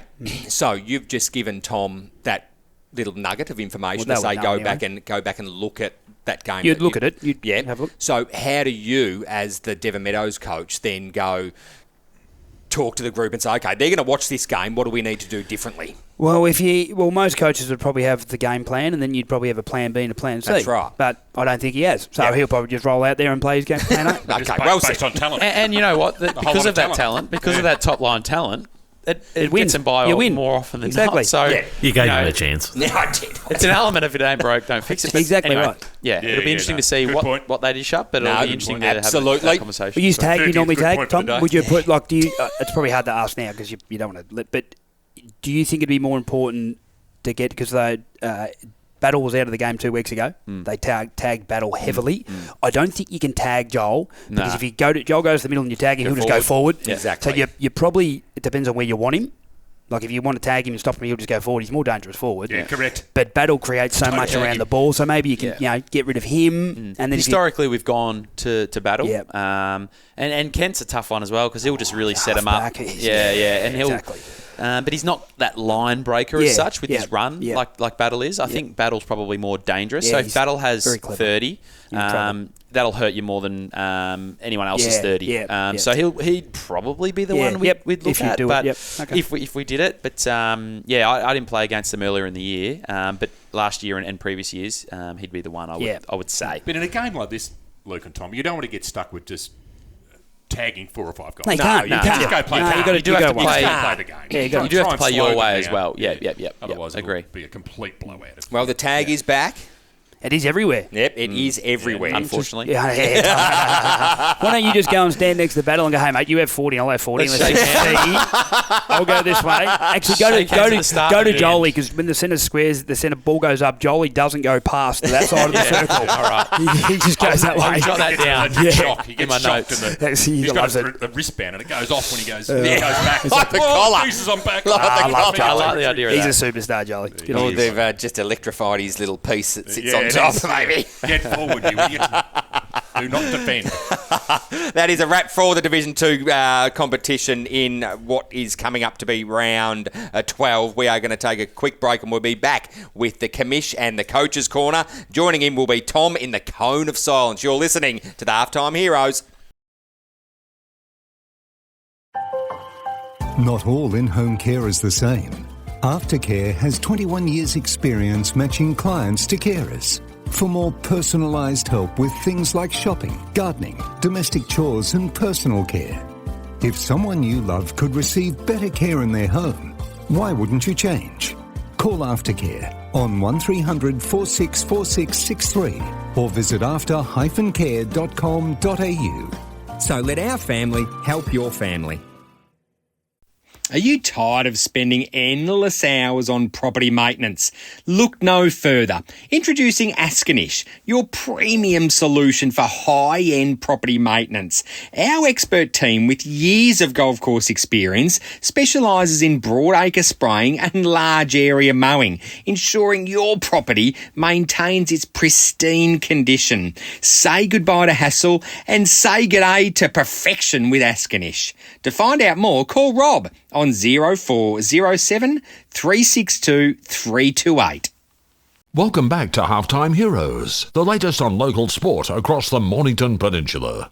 So you've just given Tom that little nugget of information to say go back and look at that game. You'd look at it. You'd have a look. So how do you, as the Devon Meadows coach, then go talk to the group and say, okay, they're going to watch this game. What do we need to do differently? Well, most coaches would probably have the game plan, and then you'd probably have a plan B and a plan C. That's right. But I don't think he has. So he'll probably just roll out there and play his game plan A. Okay, well based on talent. And you know what? Because of that talent, because of that top line talent, it wins and by more often than not. So you gave him a chance. Yeah, I did. It's an element of it ain't broke, don't fix it. But exactly anyway, right. It'll be interesting to see what they dish up, but it'll be interesting to have that conversation. Will you normally tag, Tom? Would you put do you? It's probably hard to ask now because you don't want to. But do you think it'd be more important to get because Battle was out of the game 2 weeks ago. They tagged Battle heavily. I don't think you can tag Joel because if Joel goes to the middle and you tag him, he'll just go forward. Yeah. Exactly. So you probably, it depends on where you want him. Like if you want to tag him and stop him, he'll just go forward. He's more dangerous forward. Yeah, correct. But Battle creates so much around the ball, so maybe you can get rid of him. And then historically we've gone to Battle. Yeah. And Kent's a tough one as well because he'll just really set him up. And he'll. Exactly. But he's not that line breaker as such with his run like Battle is. I think Battle's probably more dangerous. So if Battle has 30, that'll hurt you more than anyone else's 30. So he'd probably be the one we'd look at. But if we did it, but I didn't play against them earlier in the year. But last year and previous years, he'd be the one I would say. But in a game like this, Luke and Tom, you don't want to get stuck with just tagging 4 or 5 guys. No, you can't. You just go play the game. You do have to play the game. Yeah, you do have to play your way as well. Yeah. Otherwise, it'll be a complete blowout. Well, the tag is back. It is everywhere. Yep, it is everywhere. Unfortunately. Why don't you just go and stand next to the battle and go, hey, mate, you have 40, I'll have 40. Let's Let's shake hands. I'll go this way. Actually, Shake hands at the start go to and the Jolie, because when the centre squares, the centre ball goes up, Jolie doesn't go past that side of the circle. All right. He just goes that way. I'll jot that down. Shock. He In my gets shocked. notes. He's got a wristband and it goes off when he goes back. It's Like the collar. Jesus, I'm back. I love I like the idea of He's that. a superstar, Jolie. Good Or on you. they've just electrified his little piece that sits on it top, is. maybe. Get forward, you idiot. Do not defend. That is a wrap for the Division 2 competition in what is coming up to be round 12. We are going to take a quick break and we'll be back with the Commish and the Coach's Corner. Joining in will be Tom in the Cone of Silence. You're listening to the Halftime Heroes. Not all in-home care is the same. Aftercare has 21 years' experience matching clients to carers. For more personalised help with things like shopping, gardening, domestic chores and personal care. If someone you love could receive better care in their home, why wouldn't you change? Call Aftercare on 1300 464663 or visit after-care.com.au. So let our family help your family. Are you tired of spending endless hours on property maintenance? Look no further. Introducing Askernish, your premium solution for high-end property maintenance. Our expert team with years of golf course experience specialises in broadacre spraying and large area mowing, ensuring your property maintains its pristine condition. Say goodbye to hassle and say g'day to perfection with Askernish. To find out more, call Rob on 0407 362 328. Welcome back to Halftime Heroes, the latest on local sport across the Mornington Peninsula.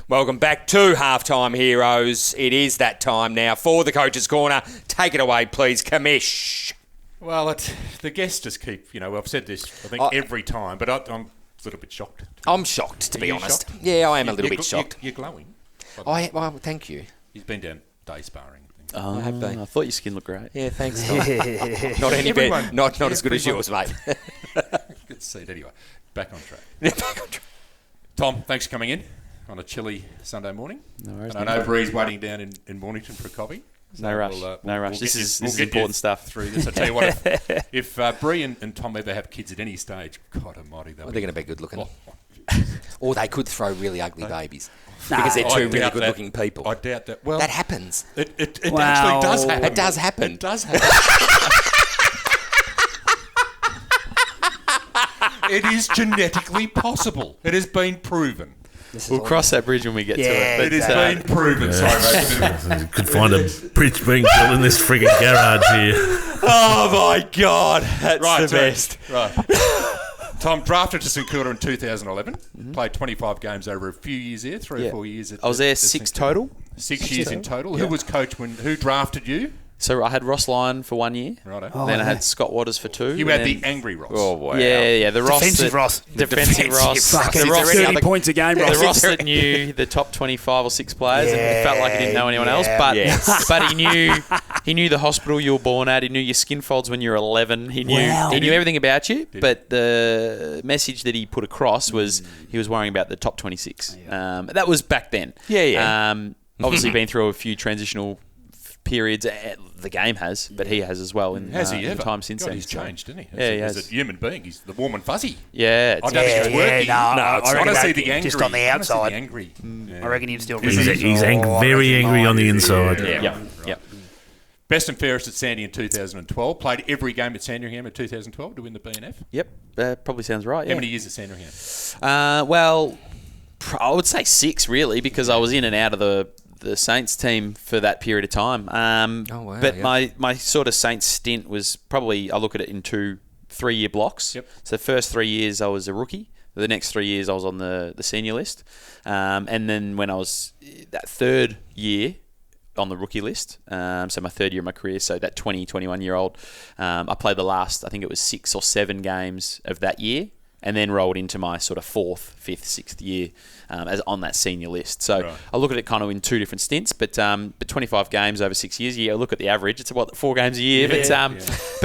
Welcome back to Halftime Heroes. It is that time now for the Coach's Corner. Take it away, please, Commish. Well, the guests just keep, I've said this, I think, every time, but I'm a little bit shocked. I'm shocked, to be you honest. shocked? Yeah, I am a little bit shocked. You're glowing. Well, thank you. He's been down day sparring. Oh, I have been. I thought your skin looked great. Yeah, thanks, Tom. Not any better. Not as good as yours, mate. Good to see it anyway. Back on track. Back on track. Tom, thanks for coming in on a chilly Sunday morning. No worries. And I know Bree's waiting down in Mornington for a coffee. So No rush. No rush. This is important stuff. Through this. I tell you what, if Bree and Tom ever have kids at any stage, God almighty, they're going to be good looking. Or they could throw really ugly babies. Because they're I two really doubt good-looking people. I doubt that. Well, that happens. It actually does happen. It does happen. It does happen. It is genetically possible. It has been proven. We'll cross that bridge when we get to it. But it has been proven. Sorry, mate. You could find a bridge being built in this frigging garage here. Oh, my God. That's the best. Right. Tom, drafted to St Kilda in 2011. Played 25 games over a few years there, 3 or 4 years. I was there 6 total. 6 years in total. Who was coach who drafted you? So I had Ross Lyon for 1 year. Righto. Then I had Scott Waters for 2. You had the angry Ross. Oh, wow. Yeah. The Ross. Defensive Ross. Defensive Ross. The Ross 30 points a game, Ross. The Ross that knew the top 25 or 6 players and felt like he didn't know anyone else. But he knew the hospital you were born at. He knew your skin folds when you were 11. He knew everything about you. But the message that he put across was he was worrying about the top 26. That was back then. Obviously been through a few transitional periods. The game has, but he has as well in time since then. He's changed, didn't he? He has. As a human being, he's the warm and fuzzy. Yeah. I don't think it's working. I want to see the angry. Just on the outside. I reckon he'd still... He's very angry on the inside. Yep. Best and fairest at Sandy in 2012. Played every game at Sandringham in 2012 to win the BNF. Yep. Probably sounds right. How many years at Sandringham? Well, I would say 6 really, because I was in and out of the Saints team for that period of time. But my sort of Saints stint was probably, I look at it in 2-3 year blocks. Yep. So the first 3 years I was a rookie. The next 3 years I was on the senior list. And then when I was that third year on the rookie list, so my third year of my career, so that 21-year-old, I played the last, I think it was 6 or 7 games of that year, and then rolled into my sort of 4th, 5th, 6th year as on that senior list. So I look at it kind of in 2 different stints, but 25 games over 6 years. I look at the average; it's about 4 games a year. But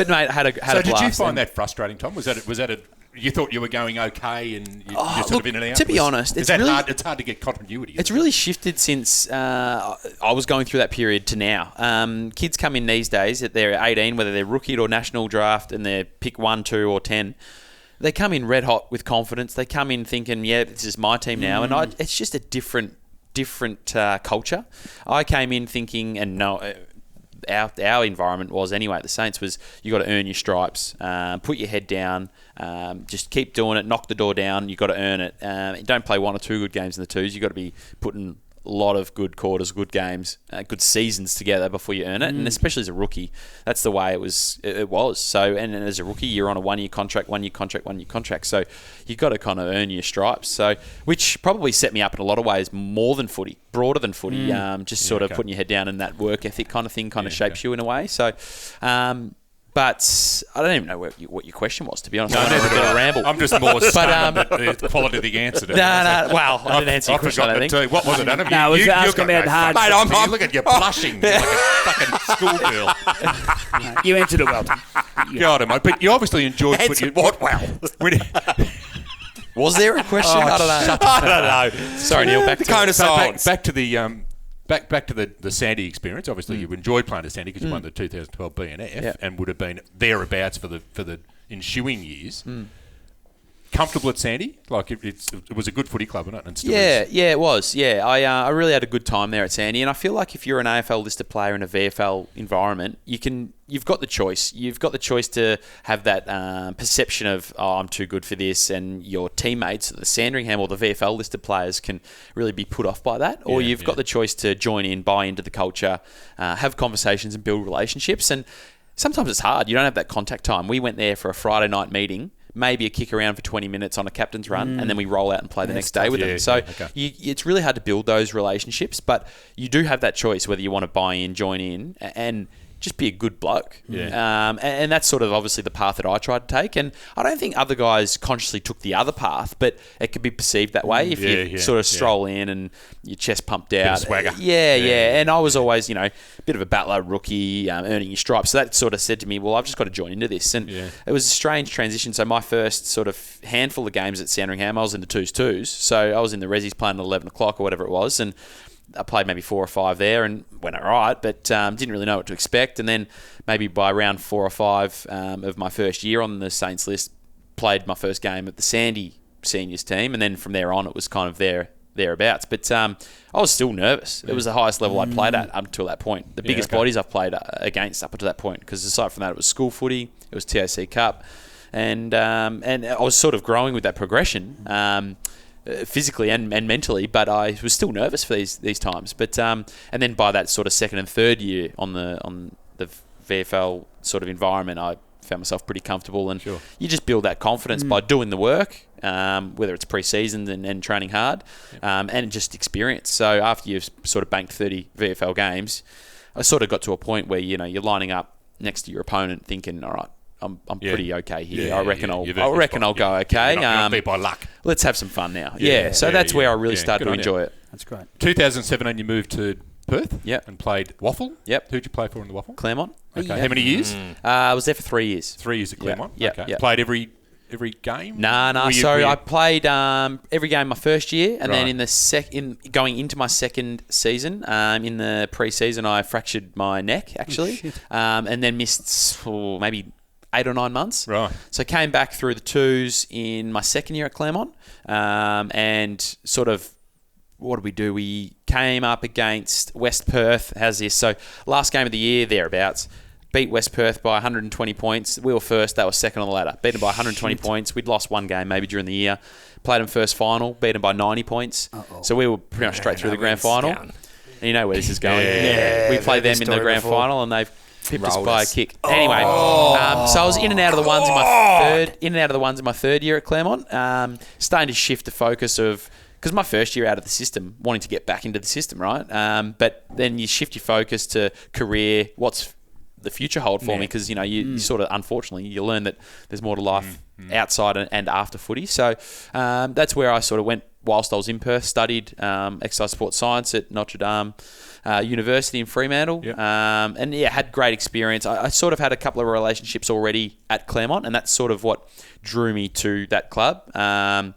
mate, I had a So blast. did you find that frustrating, Tom? Was that a you thought you were going okay and you're sort of in and out? To be honest, it's hard to get continuity. It's really shifted since I was going through that period to now. Kids come in these days at they're 18, whether they're rookie or national draft, and they're pick 1, 2 or 10. They come in red hot with confidence. They come in thinking, yeah, this is my team now. And it's just a different culture. I came in thinking, and no, our environment was anyway, the Saints, was you got to earn your stripes, put your head down, just keep doing it, knock the door down, you got to earn it. Don't play 1 or 2 good games in the twos. You got to be putting a lot of good quarters, good games, good seasons together before you earn it. And especially as a rookie, that's the way it was. So, and as a rookie, you're on a 1-year contract. So you've got to kind of earn your stripes. So, which probably set me up in a lot of ways more than footy, broader than footy. Just sort of putting your head down, and that work ethic kind of thing kind of shapes you in a way. So, but I don't even know what your question was, to be honest. I never got a ramble. I'm just more stunned at the quality of the answer. Well, I didn't answer your question, I think. What was it, Adam? No, I was asking about hard. Mate, I'm looking at you blushing like a fucking schoolgirl. You answered it well, Tom. Got it, mate. But you obviously enjoyed Answered what well? Was there a question? I don't know. Sorry, Neil. Back to the Back to the Sandy experience. Obviously, you enjoyed playing at Sandy because you won the 2012 BNF and would have been thereabouts for the ensuing years. Comfortable at Sandy? Like it was a good footy club, wasn't it? And still is. Yeah, it was. Yeah, I really had a good time there at Sandy, and I feel like if you're an AFL listed player in a VFL environment, you've got the choice. You've got the choice to have that perception of, I'm too good for this, and your teammates, the Sandringham or the VFL listed players, can really be put off by that. Or you've got the choice to join in, buy into the culture, have conversations and build relationships. And sometimes it's hard. You don't have that contact time. We went there for a Friday night meeting, maybe a kick around for 20 minutes on a captain's run, and then we roll out and play the next day with them. So it's really hard to build those relationships, but you do have that choice whether you want to buy in, join in, and just be a good bloke. And that's sort of obviously the path that I tried to take. And I don't think other guys consciously took the other path, but it could be perceived that way if you sort of stroll in and your chest pumped out. Bit of swagger. And I was always, a bit of a battler rookie, earning your stripes. So that sort of said to me, well, I've just got to join into this. And it was a strange transition. So my first sort of handful of games at Sandringham, I was in the 2s. So I was in the Resis playing at 11 o'clock or whatever it was. And I played maybe 4 or 5 there and went all right, but didn't really know what to expect. And then maybe by round 4 or 5 of my first year on the Saints list, played my first game at the Sandy seniors team. And then from there on, it was kind of thereabouts. But I was still nervous. It was the highest level I'd played at up until that point. The biggest bodies I've played against up until that point. Because aside from that, it was school footy, it was TAC Cup. And I was sort of growing with that progression. Physically and mentally, but I was still nervous for these times. But and then by that sort of second and third year on the VFL sort of environment, I found myself pretty comfortable. And you just build that confidence by doing the work, whether it's pre-season and training hard, and just experience. So after you've sort of banked 30 VFL games, I sort of got to a point where you're lining up next to your opponent, thinking, all right, I'm pretty okay here. I reckon I'll go okay. You're not beat by luck. Let's have some fun now. So that's where I really started to enjoy it. That's great. 2017, you moved to Perth. And played Waffle. Who'd you play for in the Waffle? Claremont. Okay. How many years? I was there for 3 years. 3 years at Claremont. Okay. Played every game? No. So I played every game my first year, and then in going into my second season, in the pre-season, I fractured my neck actually, and then missed maybe 8 or 9 months. Right. So I came back through the 2s in my second year at Claremont, and sort of, what did we do? We came up against West Perth. How's this? So last game of the year, thereabouts. Beat West Perth by 120 points. We were first. They were second on the ladder. Beat them by 120 points. We'd lost one game maybe during the year. Played them first final. Beat them by 90 points. So we were pretty much straight through the grand final. And you know where this is going. We played them in the grand final, and they've pipped us by a kick. Anyway, so I was in and out of the ones in my third year at Claremont. Starting to shift the focus of, because my first year out of the system, wanting to get back into the system, right? But then you shift your focus to career, what's the future hold for me, because you sort of, unfortunately, you learn that there's more to life outside and after footy. So that's where I sort of went whilst I was in Perth, studied exercise sports science at Notre Dame University in Fremantle, and had great experience. I sort of had a couple of relationships already at Claremont, and that's sort of what drew me to that club. A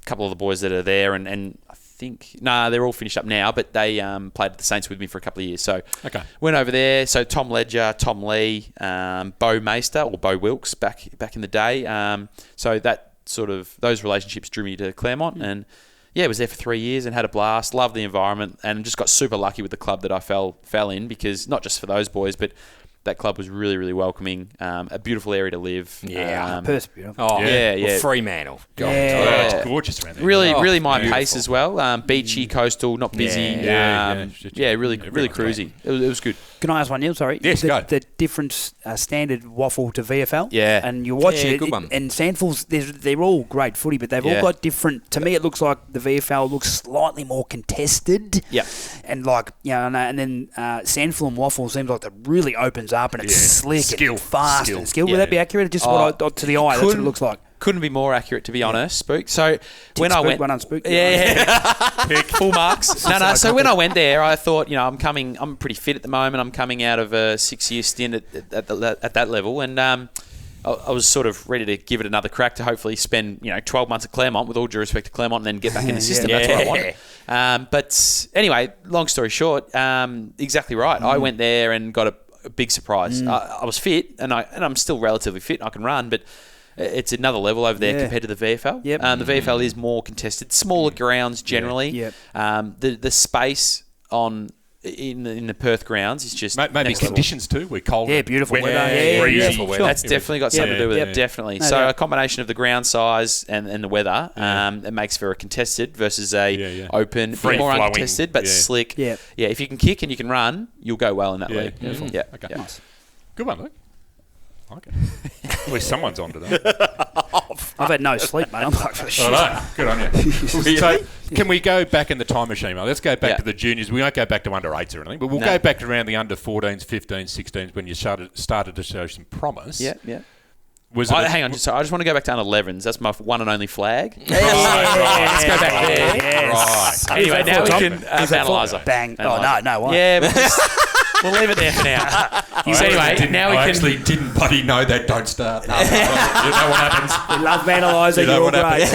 couple of the boys that are there, and I think they're all finished up now, but they played at the Saints with me for a couple of years. So went over there. So Tom Ledger, Tom Lee, Bo Meister or Bo Wilkes back in the day. So that sort of those relationships drew me to Claremont, and was there for 3 years and had a blast. Loved the environment, and just got super lucky with the club that I fell in, because not just for those boys, but that club was really, really welcoming. A beautiful area to live. Perth's beautiful. Oh, yeah. Well, Fremantle. God. It's gorgeous around there. Really my pace as well. Beachy, coastal, not busy. Really cruisy. It was good. Can I ask one, Neil? Sorry. Yes, go. The different standard waffle to VFL. Yeah. And you watch it. Good one. And Sandful's, they're all great footy, but they've all got different. To me, it looks like the VFL looks slightly more contested. Yeah. And and then Sandful and waffle seems like it really opens up, and it's slick and fast and skill. Would that be accurate? Just what to the eye, that's what it looks like. Couldn't be more accurate, to be honest, Spook. So when I went... One on Spook. Full marks. So when I went there, I thought, I'm pretty fit at the moment. I'm coming out of a 6-year stint at that level, and I was sort of ready to give it another crack to hopefully spend 12 months at Claremont, with all due respect to Claremont, and then get back in the system. That's what I wanted. But anyway, long story short, exactly right. I went there and got a big surprise. I was fit, and I'm still relatively fit. I can run, but it's another level over there compared to the VFL. Yep. The VFL is more contested, smaller grounds generally. Yep. The space in the Perth grounds is just maybe conditions too. We're cold. Yeah, beautiful weather. That's definitely got something to do with it. Definitely. No, So a combination of the ground size and the weather, it makes for a contested versus a open, Free more flowing, uncontested but slick. Yeah. If you can kick and you can run, you'll go well in that league. Beautiful. Yeah. Okay. Yeah. Nice. Good one, Luke. Okay. At least someone's on today. I've had no sleep, mate. I'm like, for shit. All right. Good on you. So, can we go back in the time machine, mate? Let's go back to the juniors. We won't go back to under 8s or anything, but we'll go back to around the under 14s, 15s, 16s when you started to show some promise. Yeah. Hang on, I just want to go back to under 11s. That's my one and only flag. Let's go back there. Yes. Right. Anyway, now we can have Eliza. Bang. Eliza. Oh, no, why? Yeah, but we'll leave it there for now. So anyway, now we can... I actually didn't bloody know that. Don't start. You know what happens? We love man, Eliza. You know You're what great.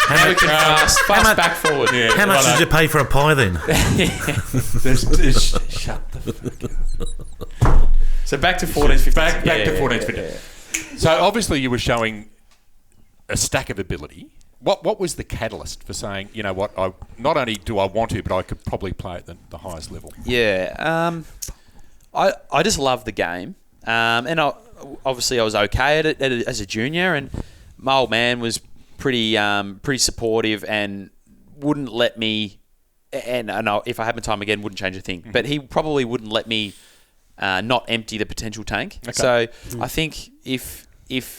Now we can fast back forward. Yeah, How much did you pay for a pie then? Shut the fuck up. So back to 14s, 15s. Back to 14s, 15s. So obviously you were showing a stack of ability. What was the catalyst for saying, you know what, not only do I want to, but I could probably play at the highest level? Yeah. I just love the game. And obviously I was okay at it as a junior, and my old man was pretty supportive and wouldn't let me, and if I had my time again, wouldn't change a thing. But he probably wouldn't let me not empty the potential tank. Okay. So I think if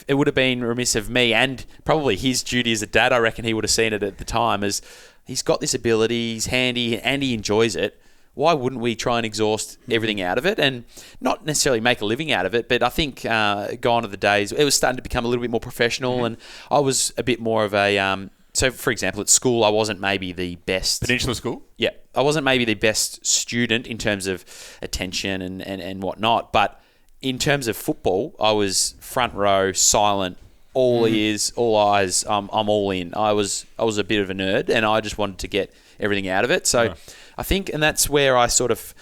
it would have been remiss of me, and probably his duty as a dad, I reckon he would have seen it at the time as he's got this ability, he's handy, and he enjoys it. Why wouldn't we try and exhaust everything out of it and not necessarily make a living out of it? But I think gone are the days. It was starting to become a little bit more professional, and I was a bit more of a... so, for example, at school, I wasn't maybe the best... Peninsula School? Yeah. I wasn't maybe the best student in terms of attention and whatnot, but in terms of football, I was front row, silent, all ears, all eyes. I'm all in. I was a bit of a nerd, and I just wanted to get everything out of it. So I think, and that's where I sort of,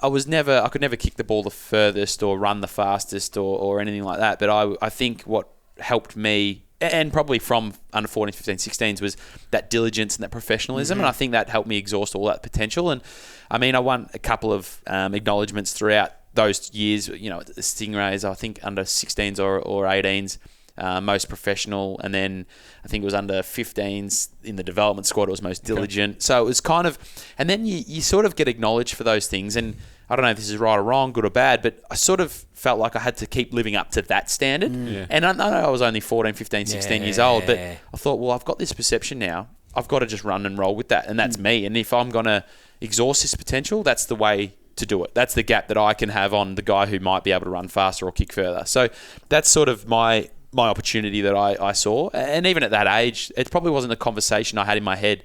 I could never kick the ball the furthest or run the fastest or anything like that. But I think what helped me, and probably from under 14, 15, 16s, was that diligence and that professionalism. And I think that helped me exhaust all that potential. And I mean, I won a couple of acknowledgements throughout those years, you know, the Stingrays, I think under 16s or 18s, most professional. And then I think it was under 15s in the development squad, it was most diligent. So it was kind of, and then you sort of get acknowledged for those things. And I don't know if this is right or wrong, good or bad, but I sort of felt like I had to keep living up to that standard. And I know I was only 14, 15, 16 years old, but I thought, well, I've got this perception now. I've got to just run and roll with that. And that's me. And if I'm going to exhaust this potential, that's the way to do it. That's the gap that I can have on the guy who might be able to run faster or kick further. So that's sort of my opportunity that I saw. And even at that age, it probably wasn't a conversation I had in my head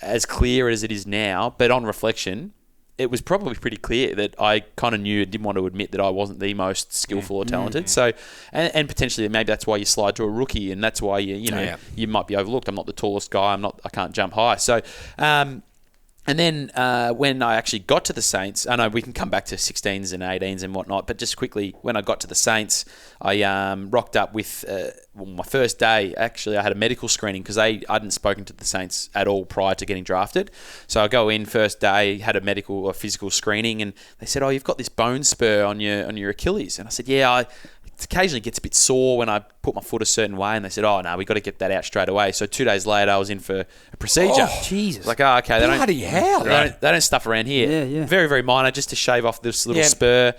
as clear as it is now. But on reflection, it was probably pretty clear that I kind of knew and didn't want to admit that I wasn't the most skillful or talented. So, and potentially maybe that's why you slide to a rookie, and that's why you might be overlooked. I'm not the tallest guy. I can't jump high. So, and then when I actually got to the Saints, I know we can come back to 16s and 18s and whatnot, but just quickly, when I got to the Saints, I rocked up with, my first day, actually, I had a medical screening because I hadn't spoken to the Saints at all prior to getting drafted. So I go in first day, had a medical or physical screening, and they said, "Oh, you've got this bone spur on your Achilles." And I said, "Yeah, it occasionally gets a bit sore when I put my foot a certain way." And they said, "Oh, no, we've got to get that out straight away." So 2 days later, I was in for a procedure. Oh, Jesus. Like, oh, okay. Bloody hell. They don't stuff around here. Yeah. Very, very minor, just to shave off this little spur.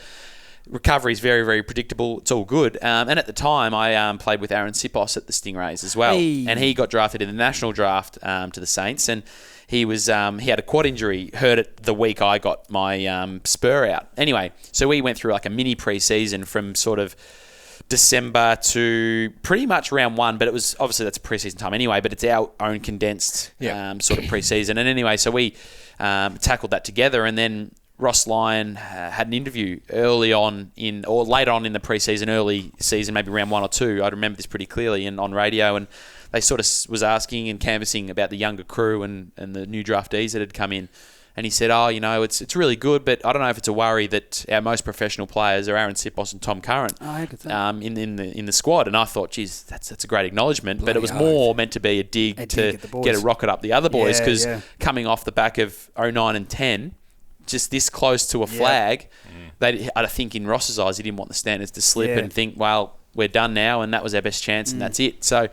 Recovery is very, very predictable. It's all good. And at the time, I played with Aaron Sipos at the Stingrays as well. Hey. And he got drafted in the national draft to the Saints. And he was he had a quad injury, hurt it the week I got my spur out. Anyway, so we went through like a mini pre-season from sort of December to pretty much round one, but it was obviously that's pre-season time anyway, but it's our own condensed sort of pre-season. And anyway, so we tackled that together, and then Ross Lyon had an interview early on or late on in the pre-season, early season, maybe round 1 or 2. I remember this pretty clearly and on radio, and they sort of was asking and canvassing about the younger crew and the new draftees that had come in. And he said, "Oh, it's really good, but I don't know if it's a worry that our most professional players are Aaron Sipos and Tom Curren in the squad." And I thought, geez, that's a great acknowledgement, but it was more meant to be a dig to get a rocket up the other boys, because coming off the back of 09 and 10, just this close to a flag, I think in Ross's eyes, he didn't want the standards to slip and think, well, we're done now, and that was our best chance, and that's it. So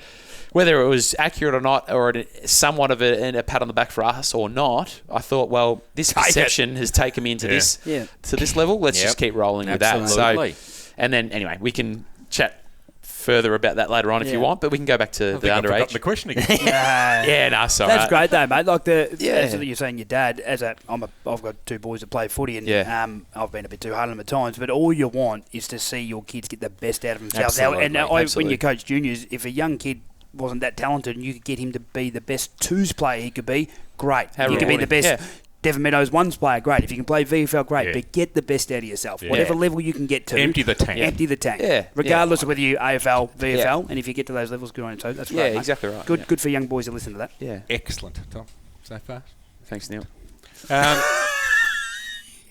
whether it was accurate or not, or somewhat of a pat on the back for us or not, I thought, well, this perception has taken me into this level. Let's just keep rolling with that. So, and then anyway, we can chat further about that later on if you want, but we can go back to the underage. The question again. Sorry. That's great though, mate. Like as you're saying, your dad. I've got 2 boys that play footy, and I've been a bit too hard on them at times. But all you want is to see your kids get the best out of themselves. Absolutely. When you coach juniors, if a young kid wasn't that talented and you could get him to be the best twos player he could be, great. He could be the best Devon Meadows ones player, great. If you can play VFL, great. But get the best out of yourself. Whatever level you can get to. Empty the tank. Empty the tank. Regardless of whether you AFL, VFL, and if you get to those levels, good on you. So that's right, mate. Exactly right. Good for young boys to listen to that. Yeah. Excellent, Tom, so far. Thanks, Neil. Now,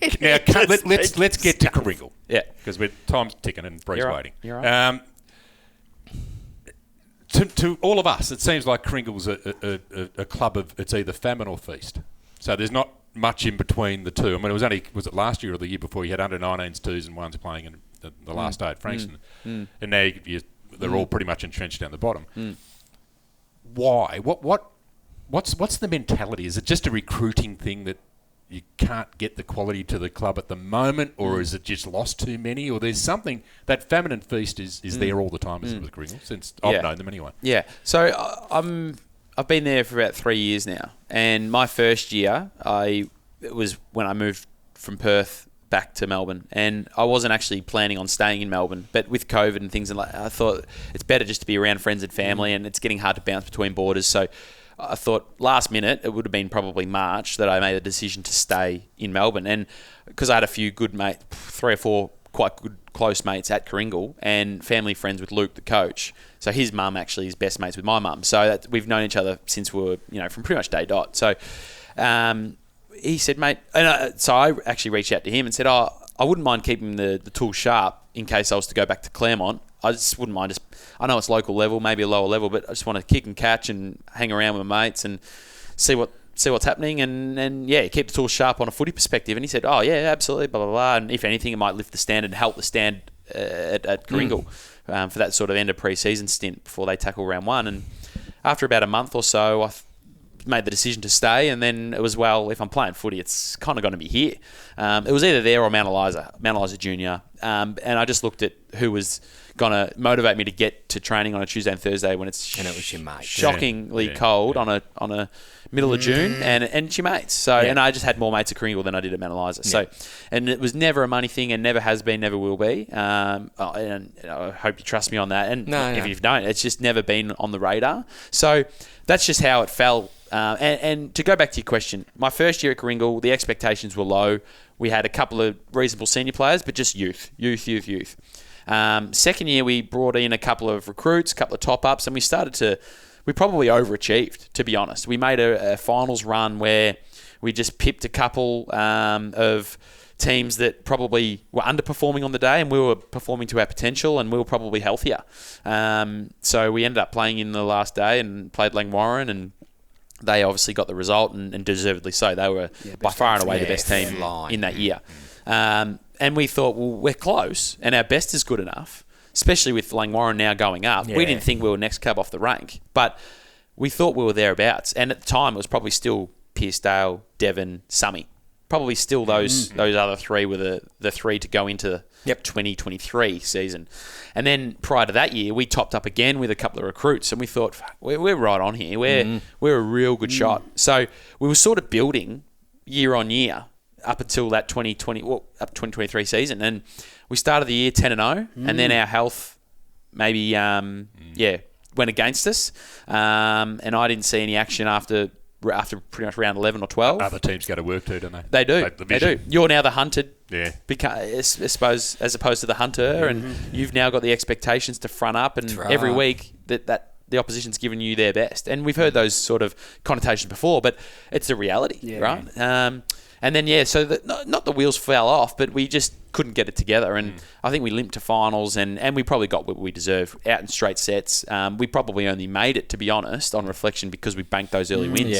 let's get to Karingal. Yeah. Because time's ticking and Bree's waiting. You're right. To all of us, it seems like Karingal's a club of it's either famine or feast. So there's not much in between the two. I mean, was it last year or the year before you had under 19s, 2s and 1s playing in the last day at Frankston. And now they're all pretty much entrenched down the bottom. Why? What's the mentality? Is it just a recruiting thing that you can't get the quality to the club at the moment, or is it just lost too many, or there's something that famine and feast is there all the time as with Karingal, since I've known them anyway. Yeah. So I've been there for about 3 years now, and my first year it was when I moved from Perth back to Melbourne, and I wasn't actually planning on staying in Melbourne, but with COVID and things, I thought it's better just to be around friends and family, and it's getting hard to bounce between borders. So I thought last minute, it would have been probably March, that I made a decision to stay in Melbourne. And because I had a few good mates, 3 or 4 quite good close mates at Karingal, and family friends with Luke, the coach. So his mum actually is best mates with my mum. So we've known each other since we were, from pretty much day dot. So he said, mate, so I actually reached out to him and said, I wouldn't mind keeping the tools sharp in case I was to go back to Claremont. I just wouldn't mind. I know it's local level, maybe a lower level, but I just want to kick and catch and hang around with my mates and see what's happening and keep the tools sharp on a footy perspective. And he said, oh, yeah, absolutely, blah, blah, blah. And if anything, it might lift the standard and help the stand at Karingal for that sort of end of pre-season stint before they tackle round 1. And after about a month or so, made the decision to stay, and then it was, well, if I'm playing footy, it's kind of going to be here. It was either there or Mount Eliza Junior, and I just looked at who was going to motivate me to get to training on a Tuesday and Thursday when it's and it was your mate. shockingly cold on a middle of June, and your mates. So, and I just had more mates at Karingal than I did at Mount Eliza. So, and it was never a money thing, and never has been, never will be. And I hope you trust me on that. And if you don't, it's just never been on the radar. So that's just how it fell. And to go back to your question, my first year at Karingal, the expectations were low. We had a couple of reasonable senior players, but just youth. Second year, we brought in a couple of recruits, a couple of top-ups, and we probably overachieved, to be honest. We made a finals run where we just pipped a couple of teams that probably were underperforming on the day, and we were performing to our potential, and we were probably healthier. So we ended up playing in the last day and played Langwarren, and they obviously got the result, and deservedly so. They were by far and away the best team in that year. And we thought, well, we're close, and our best is good enough, especially with Langwarren now going up. We didn't think we were next cab off the rank, but we thought we were thereabouts. And at the time, it was probably still Pearcedale, Devon, Summy. Probably still those other three were the three to go into the 2023 season. And then prior to that year, we topped up again with a couple of recruits, and we thought, we're right on here. We're a real good shot. So we were sort of building year on year up until that 2023 season. And we started the year 10-0, and then our health maybe, went against us. And I didn't see any action after pretty much round 11 or 12. Other teams go to work too, don't they? They do. You're now the hunted, I suppose, as opposed to the hunter, and you've now got the expectations to front up, and every week that the opposition's given you their best. And we've heard those sort of connotations before, but it's the reality, right? And then, so not the wheels fell off, but we just couldn't get it together. And I think we limped to finals, and we probably got what we deserve out in straight sets. We probably only made it, to be honest, on reflection, because we banked those early wins.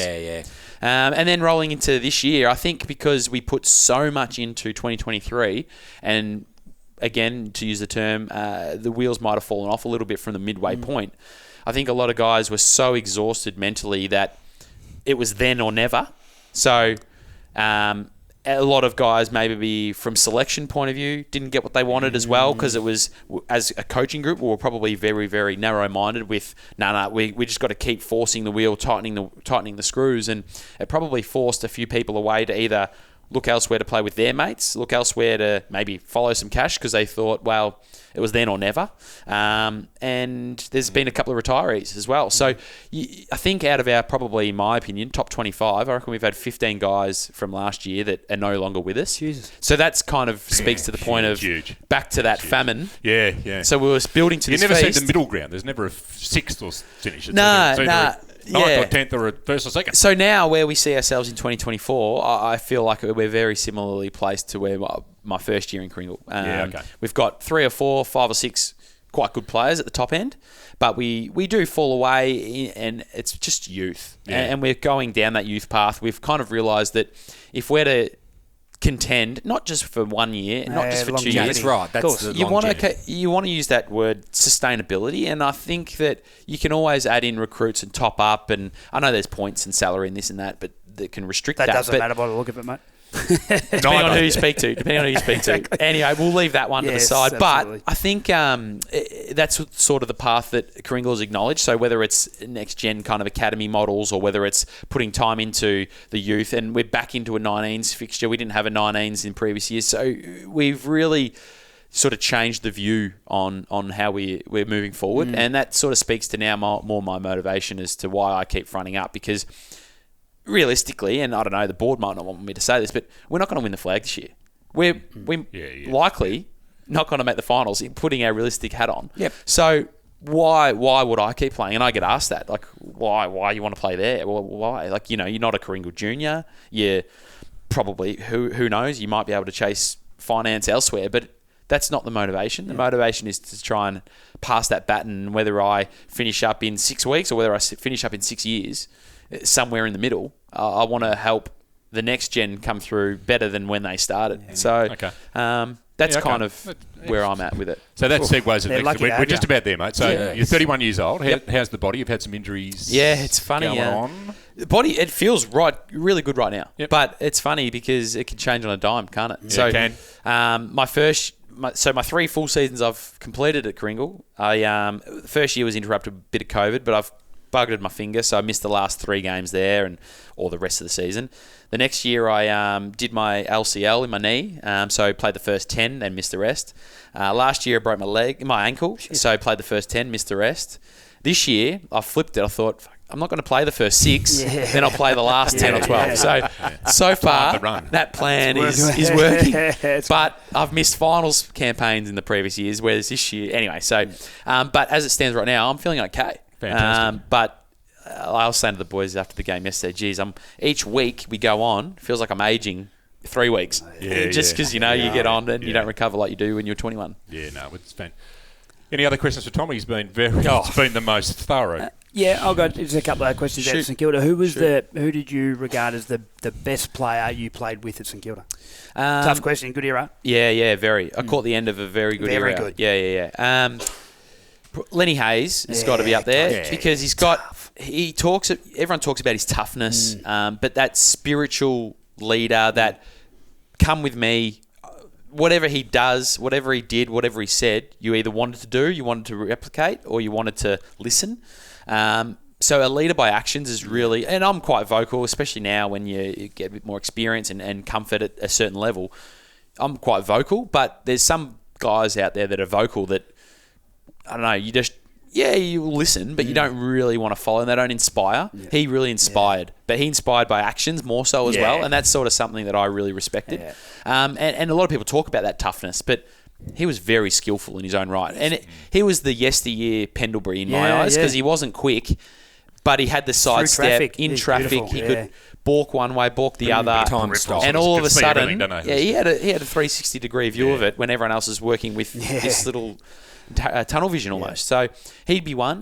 And then rolling into this year, I think because we put so much into 2023, and again, to use the term, the wheels might have fallen off a little bit from the midway point. I think a lot of guys were so exhausted mentally that it was then or never. So a lot of guys, maybe from selection point of view, didn't get what they wanted as well, because it was, as a coaching group, we were probably very, very narrow-minded with, we just got to keep forcing the wheel, tightening the screws, and it probably forced a few people away to either look elsewhere to play with their mates, look elsewhere to maybe follow some cash because they thought, well, it was then or never. And there's been a couple of retirees as well. So I think out of our, probably in my opinion, top 25, I reckon we've had 15 guys from last year that are no longer with us. Jesus. So that's kind of speaks to the point of back to that famine. Yeah. So we were building to this feast. You never see the middle ground. There's never a sixth or finish. No. Ninth or 10th or a first or second. So now where we see ourselves in 2024, I feel like we're very similarly placed to where my first year in Karingal. We've got 3 or 4, 5 or 6 quite good players at the top end, but we do fall away, and it's just youth. And we're going down that youth path. We've kind of realised that if we're to contend, not just for 1 year, not just for 2 years. That's right. That's the longevity. You want to use that word sustainability, and I think that you can always add in recruits and top up, and I know there's points and salary and this and that, but that can restrict that. That doesn't matter by the look of it, mate. Depending on who you speak to. Exactly. Anyway, we'll leave that one to the side. Absolutely. But I think that's sort of the path that Karingal has acknowledged. So whether it's next-gen kind of academy models or whether it's putting time into the youth, and we're back into a 19s fixture. We didn't have a 19s in previous years. So we've really sort of changed the view on how we're moving forward. And that sort of speaks to now more my motivation as to why I keep fronting up, because realistically, and I don't know, the board might not want me to say this, but we're not going to win the flag this year. We're likely not going to make the finals, putting our realistic hat on. So why would I keep playing? And I get asked that, like, why you want to play there? Well, why? Like, you're not a Karingal junior. You're probably, who knows, you might be able to chase finance elsewhere, but that's not the motivation. The motivation is to try and pass that baton, whether I finish up in 6 weeks or whether I finish up in 6 years, somewhere in the middle. I want to help the next gen come through better than when they started. So that's Yeah, okay. kind of where I'm at with it. So that segues. They're lucky to We're have just you. about there, mate. So Yeah. you're 31 years old. Yep. How's the body? You've had some injuries. Yeah, it's funny. Going on. The body, it feels really good right now. Yep. But it's funny because it can change on a dime, can't it? Yeah, it can. My 3 full seasons I've completed at Karingal. The first year was interrupted with a bit of COVID, but I've buggered my finger, so I missed the last 3 games there or the rest of the season. The next year I did my LCL in my knee, so I played the first 10 and missed the rest. Last year I broke my ankle, so I played the first 10, missed the rest. This year I flipped it. I thought, I'm not going to play the first 6, then I'll play the last 10 or 12. So far, that plan is working. But I've missed finals campaigns in the previous years, whereas this year... Anyway, but as it stands right now, I'm feeling okay. Fantastic. But I was saying to the boys after the game yesterday, geez, each week we go on, feels like I'm aging 3 weeks. Just because, you get on and you don't recover like you do when you're 21. Yeah, no, it's fine. Any other questions for Tommy? He's been it's been the most thorough. Yeah, I'll go. Just a couple of questions at St Kilda. Who did you regard as the best player you played with at St Kilda? Tough question. Good era. Yeah, very. I caught the end of a very good era. Very good. Yeah. Lenny Hayes has got to be up there because everyone talks about his toughness, but that spiritual leader, that come with me, whatever he does, whatever he did, whatever he said, you either wanted to do, you wanted to replicate, or you wanted to listen. So a leader by actions is really, and I'm quite vocal, especially now when you get a bit more experience and comfort at a certain level. I'm quite vocal, but there's some guys out there that are vocal that, I don't know, you listen, but you don't really want to follow and they don't inspire. Yeah. He really inspired, but he inspired by actions more so as well, and that's sort of something that I really respected. Yeah. And a lot of people talk about that toughness, but he was very skillful in his own right. And he was the yesteryear Pendlebury in my eyes because he wasn't quick, but he had the sidestep in traffic. He could balk one way, balk the other, and all of a sudden, he had a 360-degree view of it when everyone else is working with this little tunnel vision almost. So he'd be one.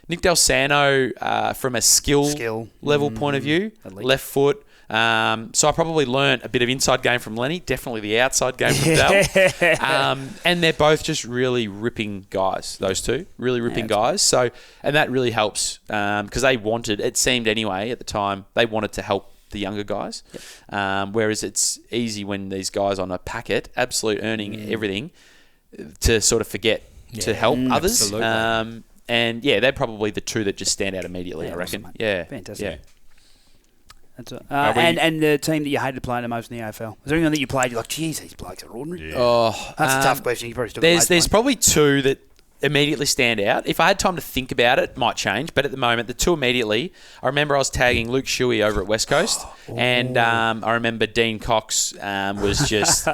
Nick Del Sano, from a skill level point of view, left foot. So I probably learnt a bit of inside game from Lenny, definitely the outside game from Del. And they're both just really ripping guys, those two. Really ripping guys. So, and that really helps because they wanted, it seemed anyway at the time, they wanted to help the younger guys. Whereas it's easy when these guys on a packet, absolute earning everything, to sort of forget to help others. And they're probably the two that just stand out immediately, I reckon. Awesome, yeah. Fantastic. Yeah. That's it. And the team that you hated playing the most in the AFL? Was there anyone that you played, you're like, geez, these blokes are ordinary? Yeah. That's a tough question. You probably still there's probably two that immediately stand out. If I had time to think about it might change, but at the moment, the two immediately, I remember I was tagging Luke Shuey over at West Coast, and I remember Dean Cox was just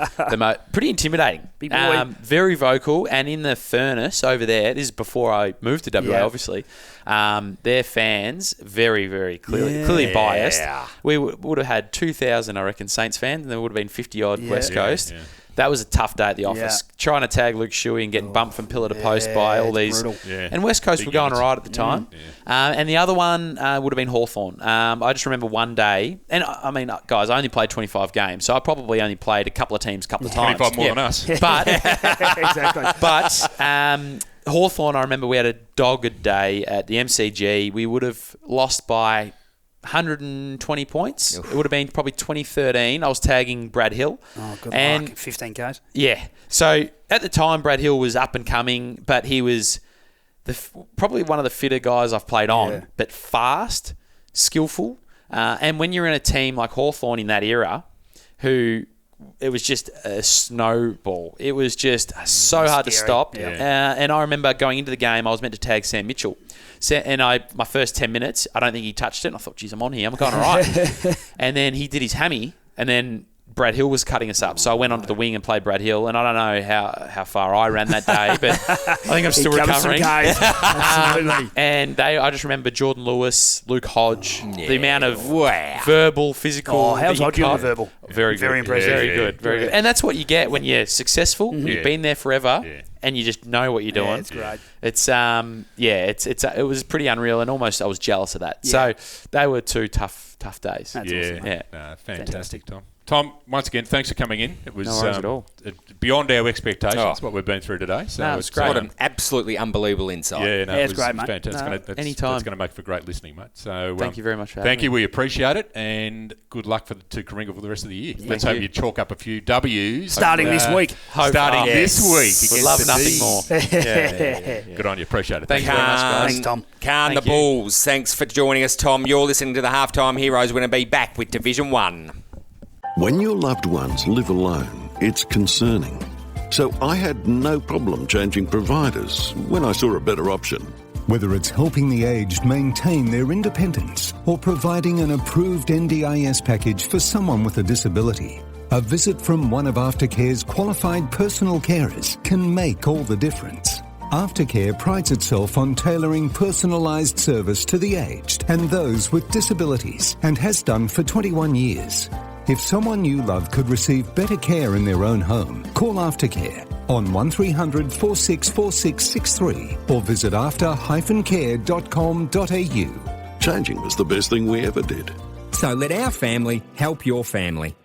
pretty intimidating. Big boy. Very vocal, and in the furnace over there, this is before I moved to WA, obviously, their fans, very, very clearly biased. We would have had 2,000, I reckon, Saints fans, and there would have been 50-odd West Coast. Yeah. That was a tough day at the office. Trying to tag Luke Shuey and getting bumped from pillar to post by all these. And West Coast were going all right at the time. And the other one would have been Hawthorn. I just remember one day, and I mean, guys, I only played 25 games, so I probably only played a couple of teams a couple of times. 25 more than us. But, exactly. But Hawthorn, I remember we had a dogged day at the MCG. We would have lost by 120 points. It would have been probably 2013. I was tagging Brad Hill. Oh, good and luck. 15 Ks. Yeah. So at the time, Brad Hill was up and coming, but he was probably one of the fitter guys I've played on, but fast, skillful. And when you're in a team like Hawthorn in that era, it was just a snowball. It was just so hard to stop. Yeah. And I remember going into the game, I was meant to tag Sam Mitchell. And my first 10 minutes, I don't think he touched it. And I thought, geez, I'm on here. I'm going all right. And then he did his hammy. And then Brad Hill was cutting us up. So I went onto the wing and played Brad Hill. And I don't know how far I ran that day, but I think I'm still recovering. Absolutely. And I just remember Jordan Lewis, Luke Hodge, the amount of verbal, physical. Oh, how's Hodge on verbal? Very good. Very impressive. Very good. Very good. And that's what you get when you're successful. You've been there forever. And you just know what you're doing. It's great. It was pretty unreal, and almost I was jealous of that. So they were two tough days. That's awesome. Yeah. Fantastic, Tom. Tom, once again, thanks for coming in. It was No worries at all. Beyond our expectations, what we've been through today. So No, it's great. What an absolutely unbelievable insight. Yeah, no, it's great, mate. Fantastic. Anytime. That's going to make for great listening, mate. So Thank you very much for having Thank you. me. We appreciate it, and good luck to Karingal for the rest of the year. Let's Thank hope you. you chalk up a few W's. Starting this week. Starting this week. Would against love the nothing D's. more. Good on you. Appreciate it. Thank you very much, guys. Thanks, Tom. Carn the Thank you. Bulls. Thanks for joining us, Tom. You're listening to the Halftime Heroes. We're going to be back with Division 1. When your loved ones live alone, it's concerning. So I had no problem changing providers when I saw a better option. Whether it's helping the aged maintain their independence or providing an approved NDIS package for someone with a disability, a visit from one of Aftercare's qualified personal carers can make all the difference. Aftercare prides itself on tailoring personalised service to the aged and those with disabilities, and has done for 21 years. If someone you love could receive better care in their own home, call Aftercare on 1300 464663 or visit after-care.com.au. Changing was the best thing we ever did. So let our family help your family.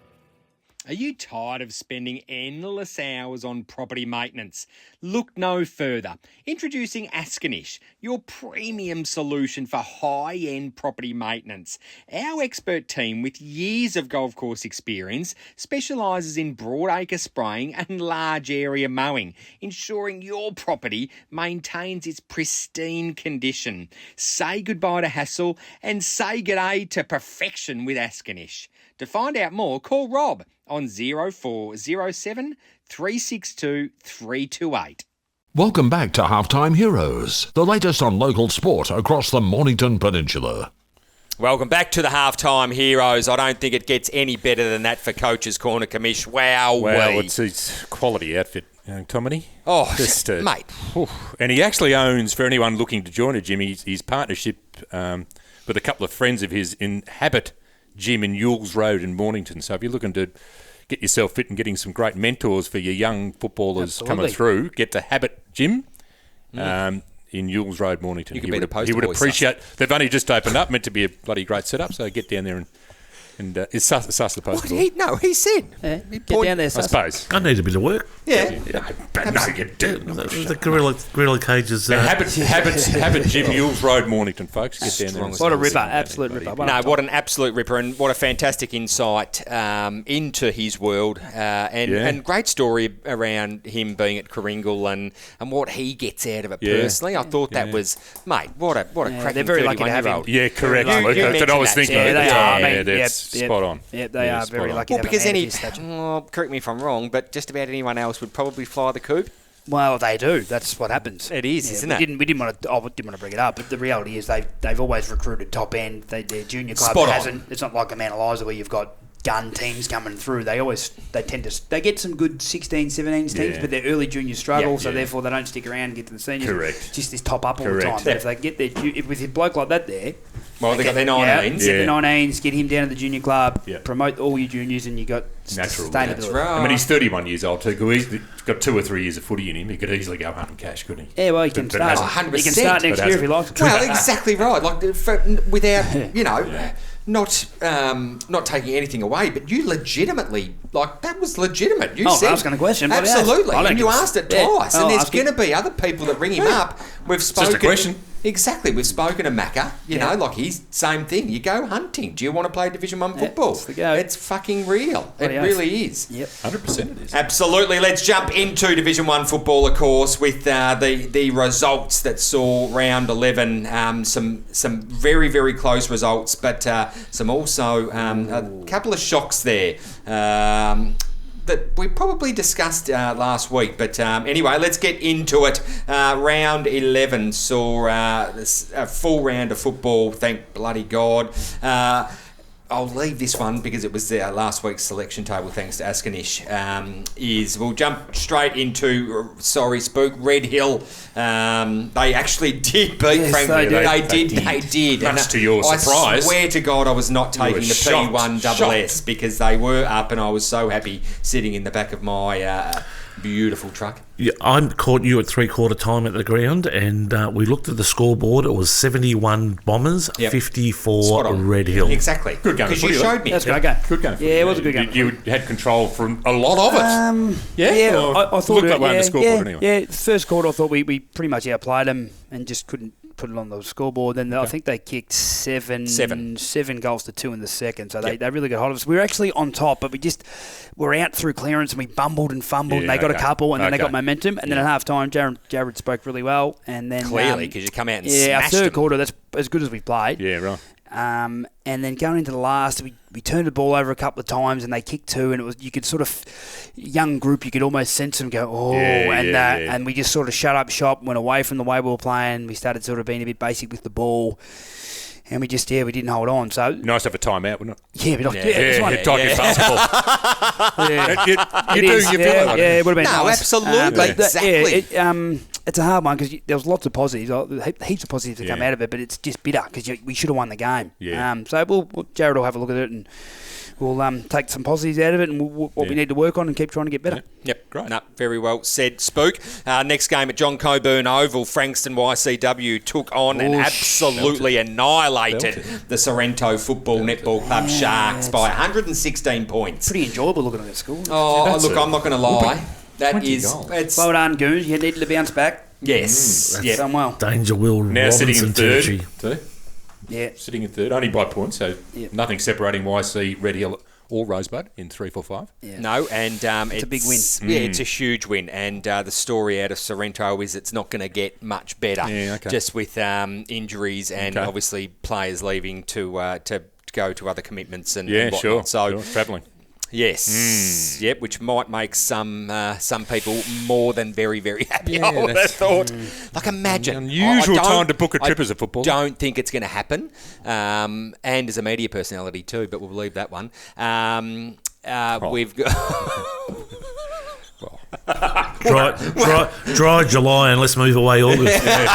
Are you tired of spending endless hours on property maintenance? Look no further. Introducing Askernish, your premium solution for high-end property maintenance. Our expert team with years of golf course experience specialises in broadacre spraying and large area mowing, ensuring your property maintains its pristine condition. Say goodbye to hassle and say g'day to perfection with Askernish. To find out more, call Rob on 0407 362 328. Welcome back to Halftime Heroes, the latest on local sport across the Mornington Peninsula. Welcome back to the Halftime Heroes. I don't think it gets any better than that for Coach's Corner, Commish. Wow, it's quality outfit, Tommy. Oh, Just, mate. And he actually owns, for anyone looking to join a gym, his partnership with a couple of friends of his in Habit Gym in Yules Road in Mornington. So if you're looking to get yourself fit and getting some great mentors for your young footballers coming through, get to Habit Gym in Yules Road, Mornington. You could be the poster He would boy, appreciate. They've only just opened up, meant to be a bloody great setup. So get down there and is Sus the poster boy? He said. Get down there, I Sus. suppose. I need a bit of work. Yeah. But no, you do. The gorilla cages. Habit Gym, Yules Road, Mornington, folks. Get down there. What a ripper. Absolute ripper. No, what an absolute ripper, and what a fantastic insight into his world, and great story around him being at Karingal and what he gets out of it personally. I thought that was, mate, what a cracking they're very lucky to have him. 31-year-old. Yeah, correct. You That's what I was mentioned thinking. that. Yeah, they are. I mean, that's spot on. Yeah, they are very lucky Well, to have because a man of his stature. correct me if I'm wrong, but just about anyone else would probably fly the coop. Well, they do. That's what happens. It is, isn't it? We didn't want to bring it up, but the reality is they've always recruited top end. Their junior club Spot on. hasn't. It's not like a man Eliza where you've got gun teams coming through. They get some good 16, 17 teams, but their early juniors struggle, so therefore they don't stick around and get to the seniors. Correct. It's just this top up all the time. But if they get with a bloke like that there. Well, they got their 19s. Get the 19s, get him down to the junior club, promote all your juniors, and you got Natural. sustainability. That's right. I mean, he's 31 years old too. He's got 2 or 3 years of footy in him. He could easily go hunt and cash, couldn't he? Yeah, well, he can start. 100%. He can start next year if he likes. Well, exactly right. Like without not taking anything away, but you legitimately that was legitimate. You said asking a question. But absolutely, I don't and you give a- asked it yeah. twice, I'll and there's ask it. going to be other people that ring him up. We've spoken. just a question. Exactly, we've spoken to Macca. You know, like he's same thing. You go hunting. Do you want to play Division 1 football? it's the go. It's fucking real. Bloody It oath. really is. Yep. 100% it is. Absolutely. Let's jump into Division 1 football, of course, with the results that saw round 11. Some very, very close results, but some also a couple of shocks there. That we probably discussed last week. But anyway, let's get into it. Round 11 saw a full round of football, thank bloody God. I'll leave this one because it was last week's selection table, thanks to Askernish. We'll jump straight into, Spook, Red Hill. They actually did beat Franklin. They did. Much to your surprise. I swear to God I was not taking were the shocked. P1SS because they were up and I was so happy sitting in the back of my beautiful truck. Yeah, I caught you at 3/4 time at the ground, and we looked at the scoreboard. It was 71 Bombers, Yep. 54 Spot on. Red Hill. Exactly. Good game of because you footy, showed me. That's a great game. Good game. Yeah, it was a good game. You had control from a lot of it. Yeah, Or I thought looked that way on the scoreboard anyway. Yeah, first quarter I thought we pretty much outplayed them and just couldn't put it on the scoreboard. Then I think they kicked seven goals to 2 in the second, so they really got hold of us. We were actually on top, but we just were out through clearance and we bumbled and fumbled, and they got a couple, and then they got momentum, and then at half time Jared spoke really well, and then Clearly, because you come out and our smashed third them. quarter, that's as good as we played. Yeah, right. And then going into the last, we turned the ball over a couple of times, and they kicked 2, and it was you could sort of young group, you could almost sense them go and we just sort of shut up shop, went away from the way we were playing. We started sort of being a bit basic with the ball, and we didn't hold on. So nice to have a timeout, wouldn't it? yeah, but it's You're talking basketball. You do. You feel like yeah, it would have been No, nice. absolutely, exactly. It's a hard one because there was lots of positives, heaps of positives that come out of it, but it's just bitter because we should have won the game. Yeah. So Jared will have a look at it, and we'll take some positives out of it, and what we need to work on and keep trying to get better. Yep, great. No, very well said, Spook. Next game at John Coburn Oval, Frankston YCW took on and absolutely annihilated the Sorrento Football Netball Club Sharks by 116 points. Pretty enjoyable looking at that score. Oh, look, I'm not going to lie. That is... Well done, Goons. You needed to bounce back. Yes. Done well. Danger Will Now sitting in Robinson third. territory. Yeah. Sitting in third, only by points, so nothing separating YC, Red Hill or Rosebud in 3, 4, 5. Yeah. No, and it's a big win. Yeah, it's a huge win. And the story out of Sorrento is it's not going to get much better. Just with injuries and obviously players leaving to go to other commitments and whatnot. Sure. So travelling. Yes. Yep, which might make some people more than very, very happy, I would have thought. Like, imagine. Unusual time to book a trip as a footballer. Don't think it's going to happen. And as a media personality too, but we'll leave that one. We've got... Dry July and let's move away August. Well,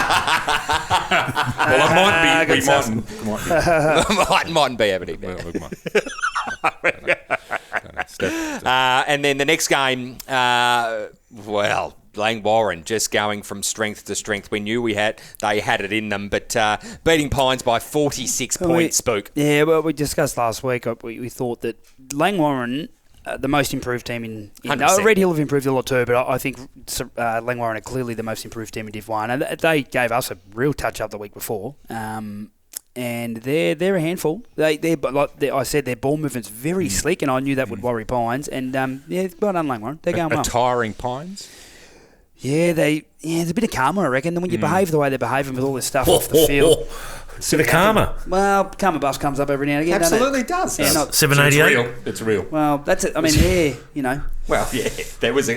it mightn't be happening. And then the next game, Langwarren just going from strength to strength. We knew they had it in them, but beating Pines by 46 points, Spook. Yeah, well, we discussed last week, we thought that Langwarren, the most improved team in Red Hill have improved a lot too, but I think Langwarren are clearly the most improved team in Div 1. And they gave us a real touch-up the week before. And they're a handful. Like I said, their ball movement's very slick, and I knew that would worry Pines. And well done, Langwarren. They're going well. Tiring Pines. Yeah, there's a bit of karma, I reckon. Then when you behave the way they're behaving with all this stuff off the field. Bit of karma. Well, karma bus comes up every now and again. Absolutely does. Yeah, 788. It's real. Well, that's it. I mean, Well, there was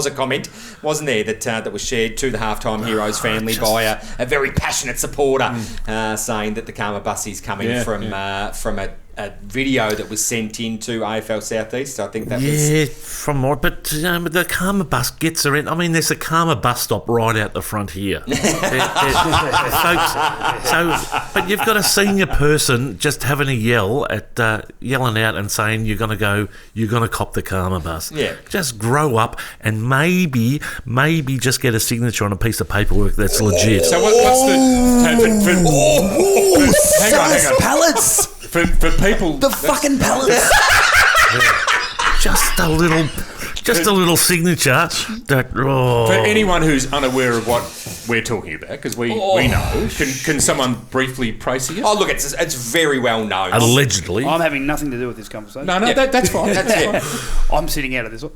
a comment, wasn't there, that was shared to the Halftime Heroes family by a very passionate supporter, saying that the karma bus is coming from a video that was sent into AFL Southeast. I think that was from more, but the karma bus gets around. I mean, there's a karma bus stop right out the front here. But you've got a senior person just having a yell at yelling out and saying you're going to cop the karma bus. Yeah. Just grow up and maybe just get a signature on a piece of paperwork that's legit. So what's the... hang on. Pallets! For people... The fucking pallets! Just a little signature. For anyone who's unaware of what we're talking about, because we know, can someone briefly praise you? Oh, look, it's very well known. Allegedly. I'm having nothing to do with this conversation. No, that's fine. That's fine. I'm sitting out of this one.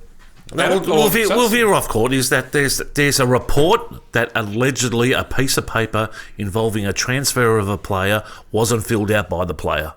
We'll veer off court is that there's a report that allegedly a piece of paper involving a transfer of a player wasn't filled out by the player.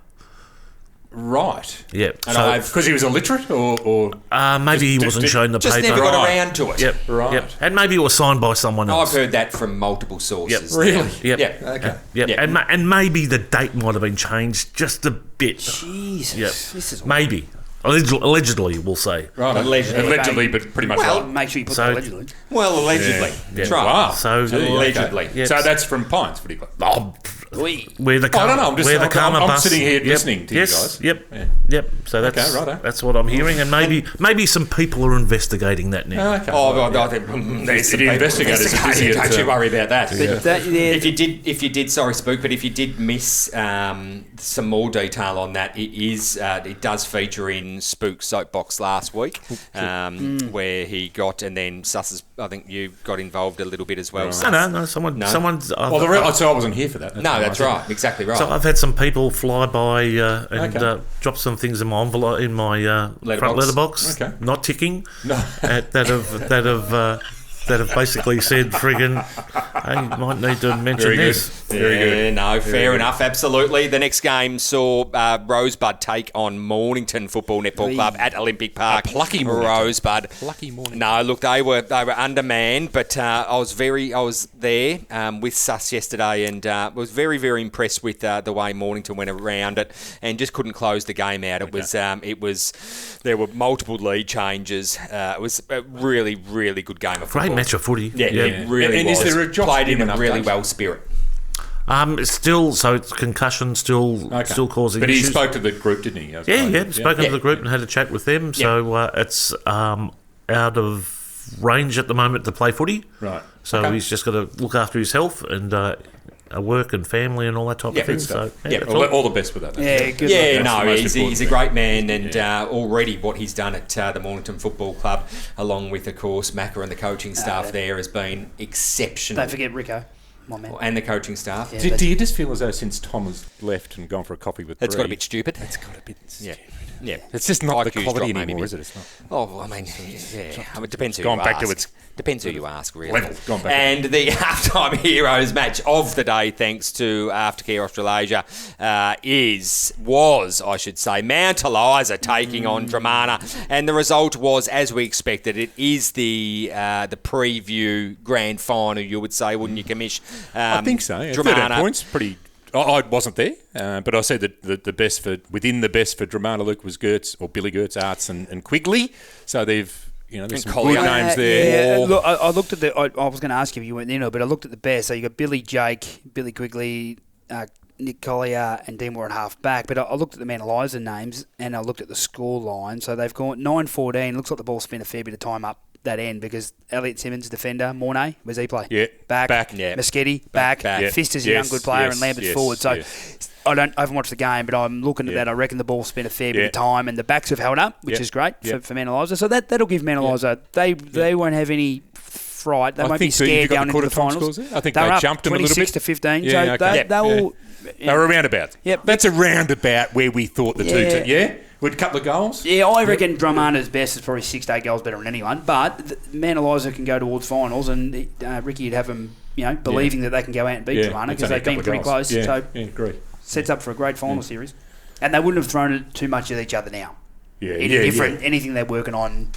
Right. Yeah. Because he was illiterate, or maybe he wasn't shown the just paper. Just never got around to it. Yep. Right. Yep. And maybe it was signed by someone else. I've heard that from multiple sources. Yep. Really? Yep. Yeah. Okay. Yep. And maybe the date might have been changed just a bit. Jesus. Yep. This is maybe. Allegedly, we'll say. Right. Allegedly, but pretty much right. Make sure you put allegedly. Well, allegedly. Yeah. Right. Wow. So allegedly. Yep. So that's from Pines, pretty close. Oh, where the I don't know. where the Karma I'm bus. sitting here listening to you guys. Yep. So that's what I'm hearing, and maybe some people are investigating that now. Okay. I think there's some investigators. Don't you worry about that. Yeah. If you did, sorry, Spook, but if you did miss some more detail on that, it does feature in Spook's soapbox last week, where he got, and then Suss's, I think you got involved a little bit as well. Right. No, someone's. So I wasn't here for that. That's right, exactly right. So I've had some people fly by and drop some things in my envelope in my front letterbox, not ticking, that have basically said, friggin', hey, you might need to mention this. Very good. Fair enough, absolutely. The next game saw Rosebud take on Mornington Football Netball Club at Olympic Park. Plucky Rosebud. Plucky Mornington. No, look, they were undermanned, but I was there with Suss yesterday and was very, very impressed with the way Mornington went around it and just couldn't close the game out. There were multiple lead changes. It was a really, really good game of football. Match of footy. It really and was. Is there a Josh played in a Newman really update? well spirit? It's still, so it's concussion still causing But issues. he spoke to the group, didn't he? Spoken to the group and had a chat with them. So it's out of range at the moment to play footy. Right. So he's just got to look after his health and work and family and all that type of thing. So all the best with that. He's a great man, and already what he's done at the Mornington Football Club, along with, of course, Macca and the coaching staff there, has been exceptional. Don't forget Rico, my man. And the coaching staff. Yeah, do you just feel as though since Tom has left and gone for a coffee with It's got a bit stupid. It's got a bit stupid. Yeah. It's just not the IQ's quality dropped anymore, maybe. is it? It's not. Oh, I mean, it depends who Gone you back ask. to its Depends who you ask, really. level. Gone back And the halftime heroes match of the day, thanks to Aftercare Australasia, was Mount Eliza taking on Dramana, and the result was as we expected. It is the preview grand final, you would say, wouldn't you, Commish? I think so. Yeah. 13 points, pretty. I wasn't there, but I said that the best for Dramana, Luke, was Gertz or Billy Gertz, Arts and Quigley. So they've. There's some good names there. Yeah, look, I looked at I was going to ask you if you weren't there, but I looked at the best. So you got Billy Jake, Billy Quigley, Nick Collier, and Dean Moore at half back. But I looked at the Mount Eliza names and I looked at the score line. So they've gone 9-14. Looks like the ball spent a fair bit of time up that end because Elliot Simmons, defender, Mornay, where's he play? Yeah, back. Yeah. Moschetti, back. Yeah. Fist is a young good player and Lambert's forward. So. I haven't watched the game, but I'm looking at that. I reckon the ball spent a fair bit of time, and the backs have held up, which is great for Mount Eliza. So that'll give Mount Eliza. They won't have any fright. They won't be scared going into the finals. I think they jumped them a little bit. 26-15. Yeah, so they were around about. Yep. That's around about where we thought the two. With a couple of goals. Yeah, I reckon Dramana's best is probably 6 to 8 goals better than anyone. But Mount Eliza can go towards finals, and Ricky would have them, believing that they can go out and beat Dramana because they've been pretty close. So agree. Sets up for a great final series. And they wouldn't have thrown it too much at each other now. Anything they're working on,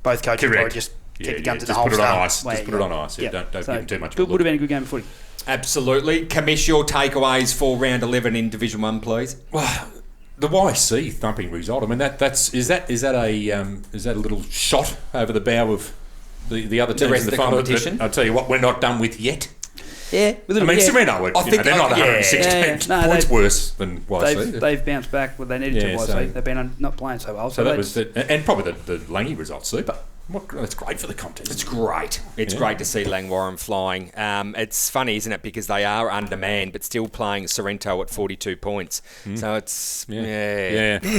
both coaches probably just keep the guns in the holster. Just put it on ice. Don't give them too much. It would have been a good game of footy. Absolutely. Commish, your takeaways for round 11 in Division 1, please. Well, the YC thumping result. I mean, is that a little shot over the bow of the other teams rest in the of the final? competition? I'll tell you what, we're not done with yet. Yeah, Sereno, they're not 116 points worse than YC. They've bounced back what they needed to YC. So they've been not playing so well. So that was and probably the Langy result super. That's great for the contest. It's great. It's great to see Langwarren flying. It's funny, isn't it? Because they are undermanned, but still playing Sorrento at 42 points. So it's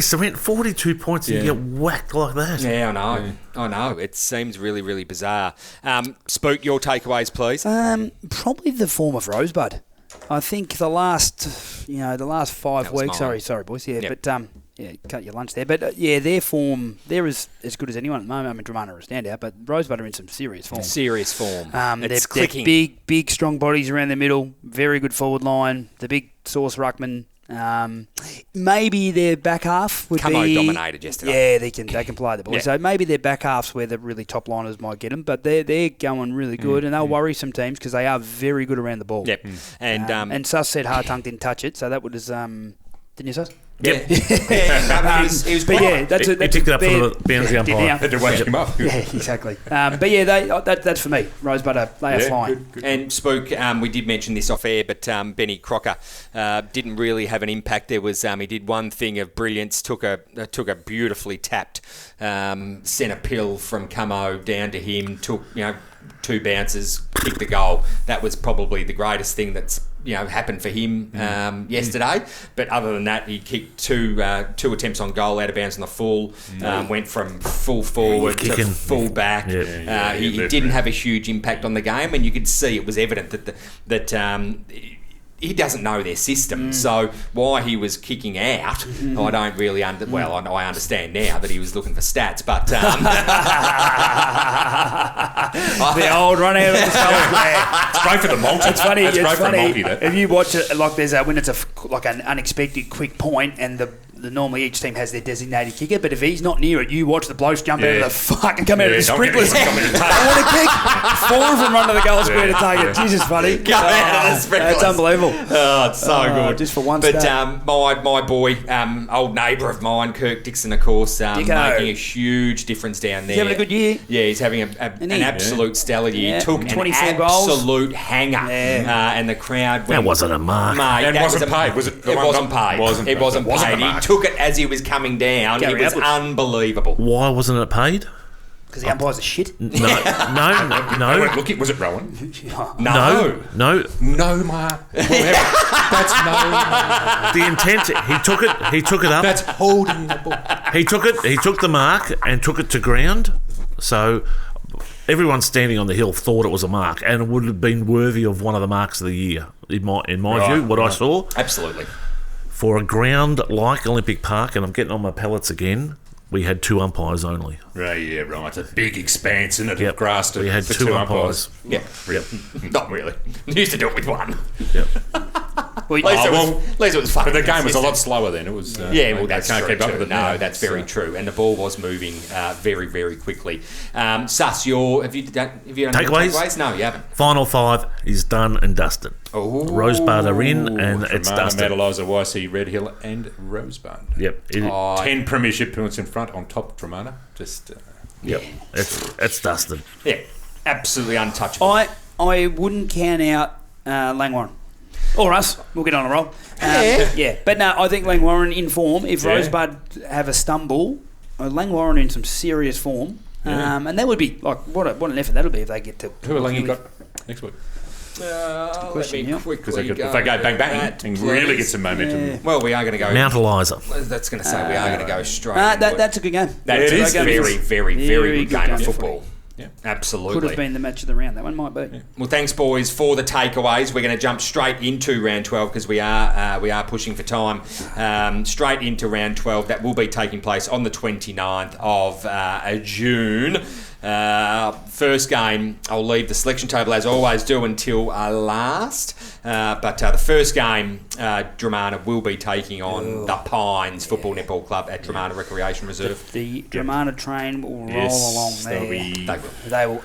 Sorrento 42 points and you get whacked like that. Yeah, I know. I know. It seems really, really bizarre. Spook, your takeaways, please. Probably the form of Rosebud. I think the last 5 weeks. Sorry, boys. But. Cut your lunch there. But, their form, they're as good as anyone at the moment. I mean, Dramana are a standout, but Rosebud are in some serious form. It's clicking. They're big, strong bodies around the middle, very good forward line, the big source ruckman. Maybe their back half would be... dominated yesterday. Yeah, they can play the ball. Yeah. So maybe their back half's where the really top liners might get them, but they're going really good, and they'll worry some teams because they are very good around the ball. Yep. And Suss said Hartung didn't touch it, so that would have... didn't you, Suss? Yep. He was but yeah, that's He picked it up from the boundary umpire. Had to wake him up. Yeah, exactly. But yeah, that's for me. Rosebud, they are flying. Good. And Spook, we did mention this off air, but Benny Crocker didn't really have an impact. There was he did one thing of brilliance, took a beautifully tapped centre pill from Camo down to him, took 2 bounces, kicked the goal. That was probably the greatest thing that's happened for him yesterday. But other than that, he kicked two attempts on goal out of bounds on the full, went from full forward to full back. He didn't have a huge impact on the game, and you could see it was evident that he doesn't know their system. So why he was kicking out, I don't really I understand now that he was looking for stats, but the old run out of the stomach. It's great for the multi. It's funny. That's great for a multi, if you watch it, like when it's an unexpected quick point, and normally each team has their designated kicker, but if he's not near it, you watch the blokes jump out of the fucking come out of the sprinklers. I want to kick. 4 of them run to the goal square to take it. Jesus, funny. Come out of the sprinklers. That's unbelievable. Oh, it's so good. Just for one But start. my boy, old neighbour of mine, Kirk Dixon, of course, making a huge difference down there. He's having a good year. Yeah, he's having an absolute stellar year. Yeah. He took 24 an goals. absolute hanger, and the crowd. That wasn't a mark. Mate, And that wasn't paid. Was it? It wasn't paid. It wasn't a paid. He mark. took it as he was coming down. Gary It was Edwards. unbelievable. Why wasn't it paid? Because the umpires are shit. No. Look, was it Rowan? No. No. No, Mark. That's no. The intent. He took it up. That's holding the ball. He took the mark and took it to ground. So everyone standing on the hill thought it was a mark, and it would have been worthy of one of the marks of the year in my view. What I saw. Absolutely. For a ground like Olympic Park, and I'm getting on my pellets again, we had 2 umpires only. Right, yeah, right. It's a big expanse, isn't it? Yep. Of grass to, We had for 2 umpires. Yeah. Not really. We used to do it with one. Yep. At least it was fun. But the game was a lot slower then. It was. That's they true. can't keep up with it now. No, that's very true. And the ball was moving very, very quickly. Sus, have you done takeaways? No, you haven't. Final 5 is done and dusted. Oh. Rosebud are in, and it's dusted. Eliza, YC, Red Hill, and Rosebud. Yep. 10 premiership points in front on top Dramana. Just. Yep. It's dusted. Yeah, absolutely untouchable. I wouldn't count out Langwarren. Or us. We'll get on a roll. Yeah. But no, I think Langwarren in form. If Rosebud have a stumble, Langwarren in some serious form. And that would be, like, what an effort that'll be if they get to... Who have Langy got next week? Because Because if they go bang and really get some momentum. Yeah. Well, we are going to go... Mount Eliza. That's going to say we are going to go straight. That's a good game. That is a very, very, very good game of of football. Yeah, absolutely. Could have been the match of the round. That one might be. Yeah. Well, thanks, boys, for the takeaways. We're going to jump straight into round 12 because we are pushing for time. Straight into round 12. That will be taking place on the 29th of June. First game, I'll leave the selection table as I always do until last. But the first game, Dramana will be taking on the Pines Football Netball Club at Dramana Recreation Reserve. The Dramana train will roll along there. They will.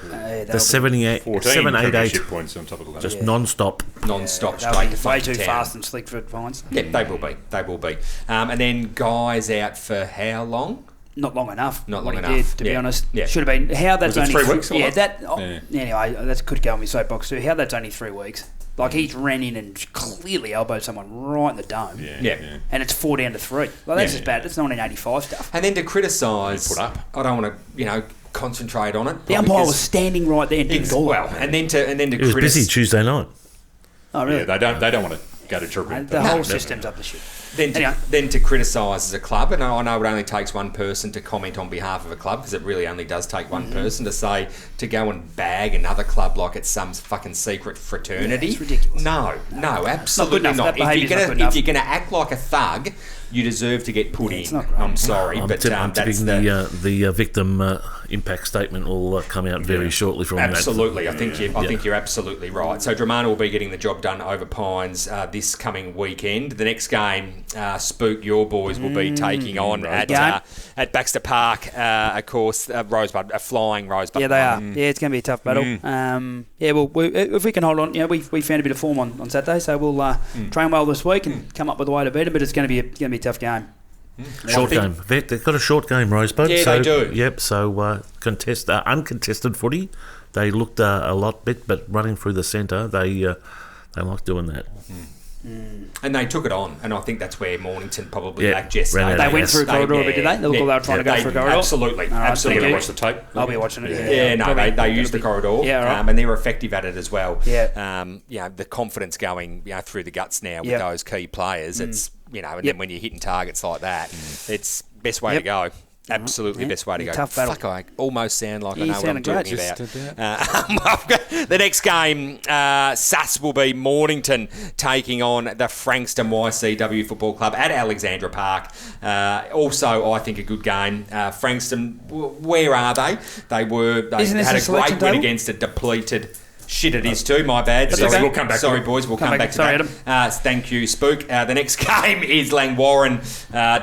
The 78, 788 points on top of that. just non-stop. Non-stop They'll straight be to way fucking too town. fast and slick for Pines. Yeah, they will be. They will be. And then guys out for how long? Not long enough. Not what long he enough. did, to be Yeah. honest. Yeah. Should have been. How that's Was it only 3 weeks or Yeah, what? that. Yeah. Anyway, that could go on my soapbox too. How that's only 3 weeks. Like he's ran in and clearly elbowed someone right in the dome. Yeah. And it's 4 down to 3. Like that's just bad. That's 1985 stuff. And then to criticise, Put up. I don't want to, concentrate on it. The umpire was standing right there and didn't call it. and then to It was busy Tuesday night. Oh really? Yeah, they don't want to go to tribunal. The whole system's up the shit. Then to criticise as a club, and I know it only takes one person to comment on behalf of a club because it really only does take one person to say to go and bag another club like it's some fucking secret fraternity. Yeah, it's ridiculous. No, absolutely enough. not. That behaviour's not good enough. If you're going to act like a thug, you deserve to get put in. It's not great. I'm sorry, I'm but tipping that's the victim impact statement will come out very shortly from Absolutely. that. I think you're absolutely right. So Dramana will be getting the job done over Pines this coming weekend. The next game, Spook, your boys will be taking on at Baxter Park, of course, Rosebud, a flying Rosebud. Yeah, they are. Yeah, it's going to be a tough battle. If we can hold on, we found a bit of form on Saturday, so we'll train well this week and come up with a way to beat it. But it's going to be a tough game. Short game. They've got a short game, Rosebud. Yeah, they do. Yep. So uncontested footy. They looked a lot bit, but running through the centre, they like doing that. And they took it on, and I think that's where Mornington probably lacked yesterday. They went through corridor a bit, did they? They were trying to go for a corridor. Absolutely. Absolutely. Going to watch the tape. I'll be watching it. They used the corridor, and they were effective at it as well. Yeah. The confidence going through the guts now with those key players. It's then when you're hitting targets like that, it's best way to go. Absolutely best way to go. Tough battle. Fuck, I almost sound like I know what I'm talking about. The next game, SAS will be Mornington taking on the Frankston YCW Football Club at Alexandra Park. Also, I think a good game. Frankston, where are they? They had a great win against a depleted... Shit, it is too. My bad. Sorry, we'll come back. Sorry, boys. We'll come back to that. Thank you, Spook. The next game is Langwarren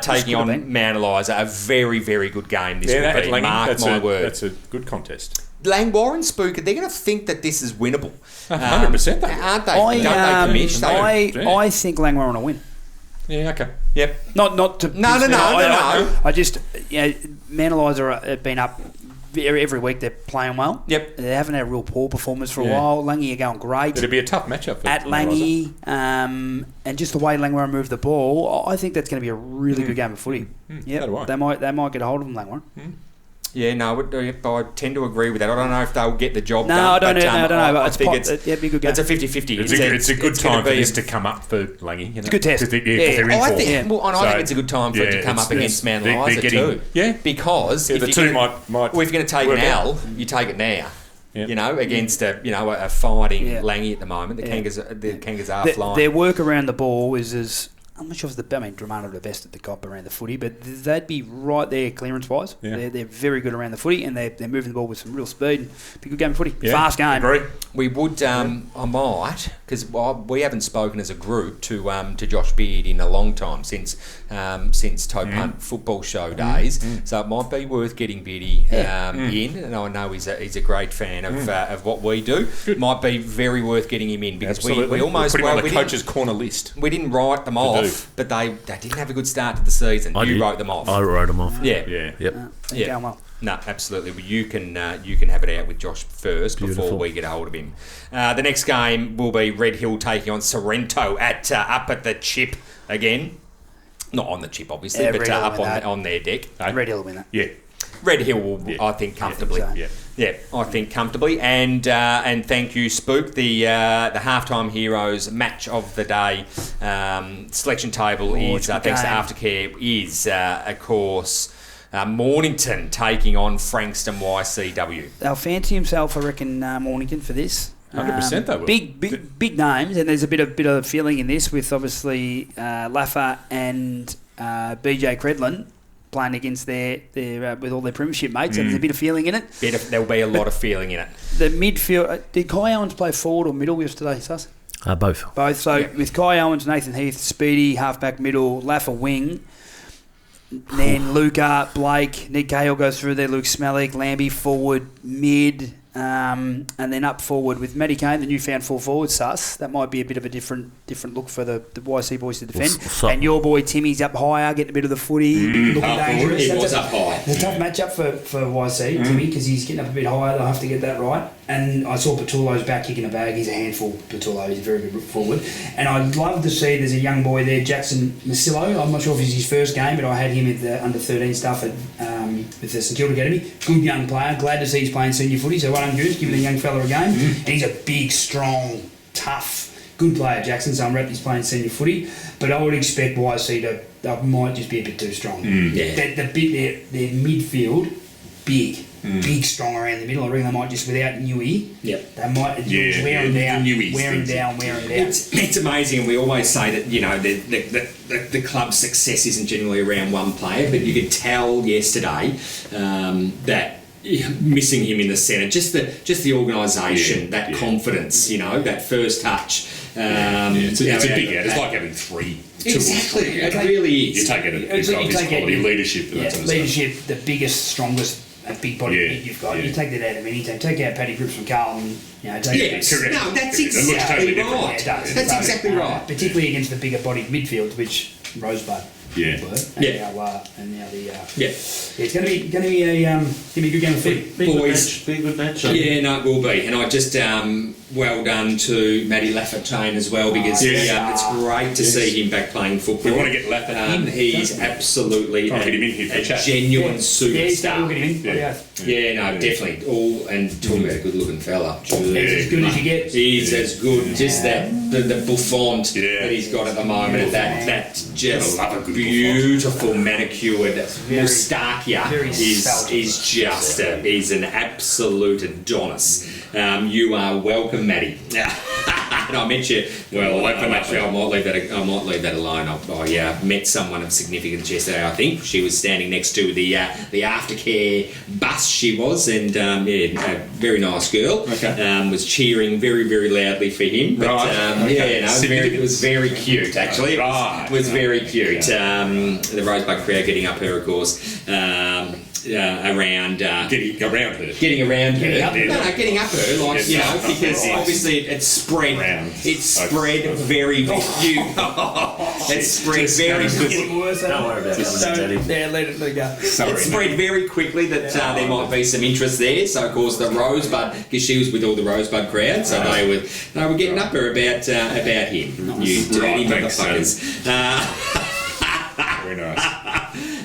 taking on Mount Eliza. A very, very good game. This will be. Mark my word. That's a good contest. Langwarren, Spook, they're going to think that this is winnable. 100%. Aren't they? Don't they, Commish? I think Langwarren will win. Yeah, okay. Yep. Not to... No. I just... Mount Eliza have been up... Every week they're playing well. Yep. They haven't had a real poor performance for a while. Langy are going great. It'll be a tough matchup for at Langy, and just the way Langwarren moved the ball, I think that's going to be a really good game of footy. Yep. They might get a hold of them, Langwarren. Yeah, no, I tend to agree with that. I don't know if they'll get the job done. I don't know. I think it'd be a good game. It's a 50-50. It's a good time for this to come up for Langy. It's a good test. I think it's a good time for it to come up against Mount Eliza too. Yeah, because if the two might. Well, if you're going to take an L, you take it now. Yep. Against a fighting Langy at the moment. The Kangas are flying. Their work around the ball is I'm not sure if Dramana are the best at the cop around the footy, but they'd be right there clearance-wise. Yeah. They're very good around the footy, and they're moving the ball with some real speed. Be a good game of footy. Yeah. Fast game. Agree. We would, I might, because we haven't spoken as a group to Josh Beard in a long time since Toe Punt football show days. So it might be worth getting Beardy in, and I know he's a great fan of what we do. Good. Might be very worth getting him in because we almost put him on the coach's corner list. We didn't write them off, but they didn't have a good start to the season. You wrote them off. I wrote them off. Yeah. Yep. Going well. No, absolutely. Well, you can have it out with Josh first before we get a hold of him. The next game will be Red Hill taking on Sorrento at up at the Chip again. Not on the Chip, obviously, but up on their deck. Red Hill will win that. Yeah. Red Hill will, I think, comfortably. Yeah, I think comfortably. And thank you, Spook. The halftime heroes match of the day selection table is thanks to Aftercare is of course. Mornington taking on Frankston YCW. They'll fancy himself, I reckon, Mornington for this. 100% they will. Big names, and there's a bit of feeling in this with obviously Laffer and BJ Credlin playing against their with all their premiership mates, and there's a bit of feeling in it. There'll be a lot of feeling in it. The midfield, did Kai Owens play forward or middle yesterday, Sus? Both. So with Kai Owens, Nathan Heath, Speedy, halfback middle, Laffer wing. Then Luca, Blake, Nick Cahill goes through there, Luke Smellick, Lambie forward, mid, and then up forward with Matty Kane, the newfound full forward, Sus. That might be a bit of a different look for the YC boys to defend. And your boy Timmy's up higher, getting a bit of the footy, looking dangerous. He was up high. It's a tough matchup for YC, Timmy, because he's getting up a bit higher. They'll have to get that right. And I saw Patullo's back kicking a bag. He's a handful, Patullo. He's a very good forward. And I'd love to see there's a young boy there, Jackson Masillo. I'm not sure if it's his first game, but I had him at the under-13 stuff at with the St Kilda Academy. Good young player. Glad to see he's playing senior footy. So well done, Goose, giving a young fella a game. And he's a big, strong, tough, good player, Jackson. So I'm wrapped he's playing senior footy. But I would expect YC they might just be a bit too strong. Their midfield, big. Big, strong around the middle. I reckon they might just, without Newey, they might wear him down. It's amazing, and we always say that, the club's success isn't generally around one player, but you could tell yesterday that, missing him in the centre. Just the organisation, that confidence, that first touch. It's a big out. It's like having three. Exactly, it really is. You take it as quality, leadership. Leadership, the biggest, strongest, big body you've got. You take that out of anything. Take out Paddy Cripps from Carlton. Correct. No, that's exactly right. That's exactly right. Particularly against the bigger bodied midfield, which Rosebud. And now the it's going to be a good game of footy. Boys, be a good match. Yeah, no, it will be. And I just well done to Matty Laffertain as well, because it's great to see him back playing football. We want to get Laffert in. He's absolutely get him in here for a genuine superstar. No, definitely. And talking about a good-looking fella. He's as good as you get. He's as good. Just that the bouffant that he's got at the moment. That just beautiful manicured moustache is an absolute Adonis. You are welcome, Matty. And I met you. Well, I might leave that alone. I met someone of significance yesterday. I think she was standing next to the aftercare bus. She was, and a very nice girl. Okay. Was cheering very, very loudly for him. But, it was very cute. Actually, it was very cute. The Rosebud crowd getting up her, of course. Getting around her. Getting up her, because obviously it's spread. It's spread very. It's spread very. Don't worry about it. Yeah, let it go. It's spread very quickly that there might be some interest there. So of course the Rosebud, because she was with all the Rosebud crowd, so they were getting up her about him. You dirty motherfuckers. Very nice.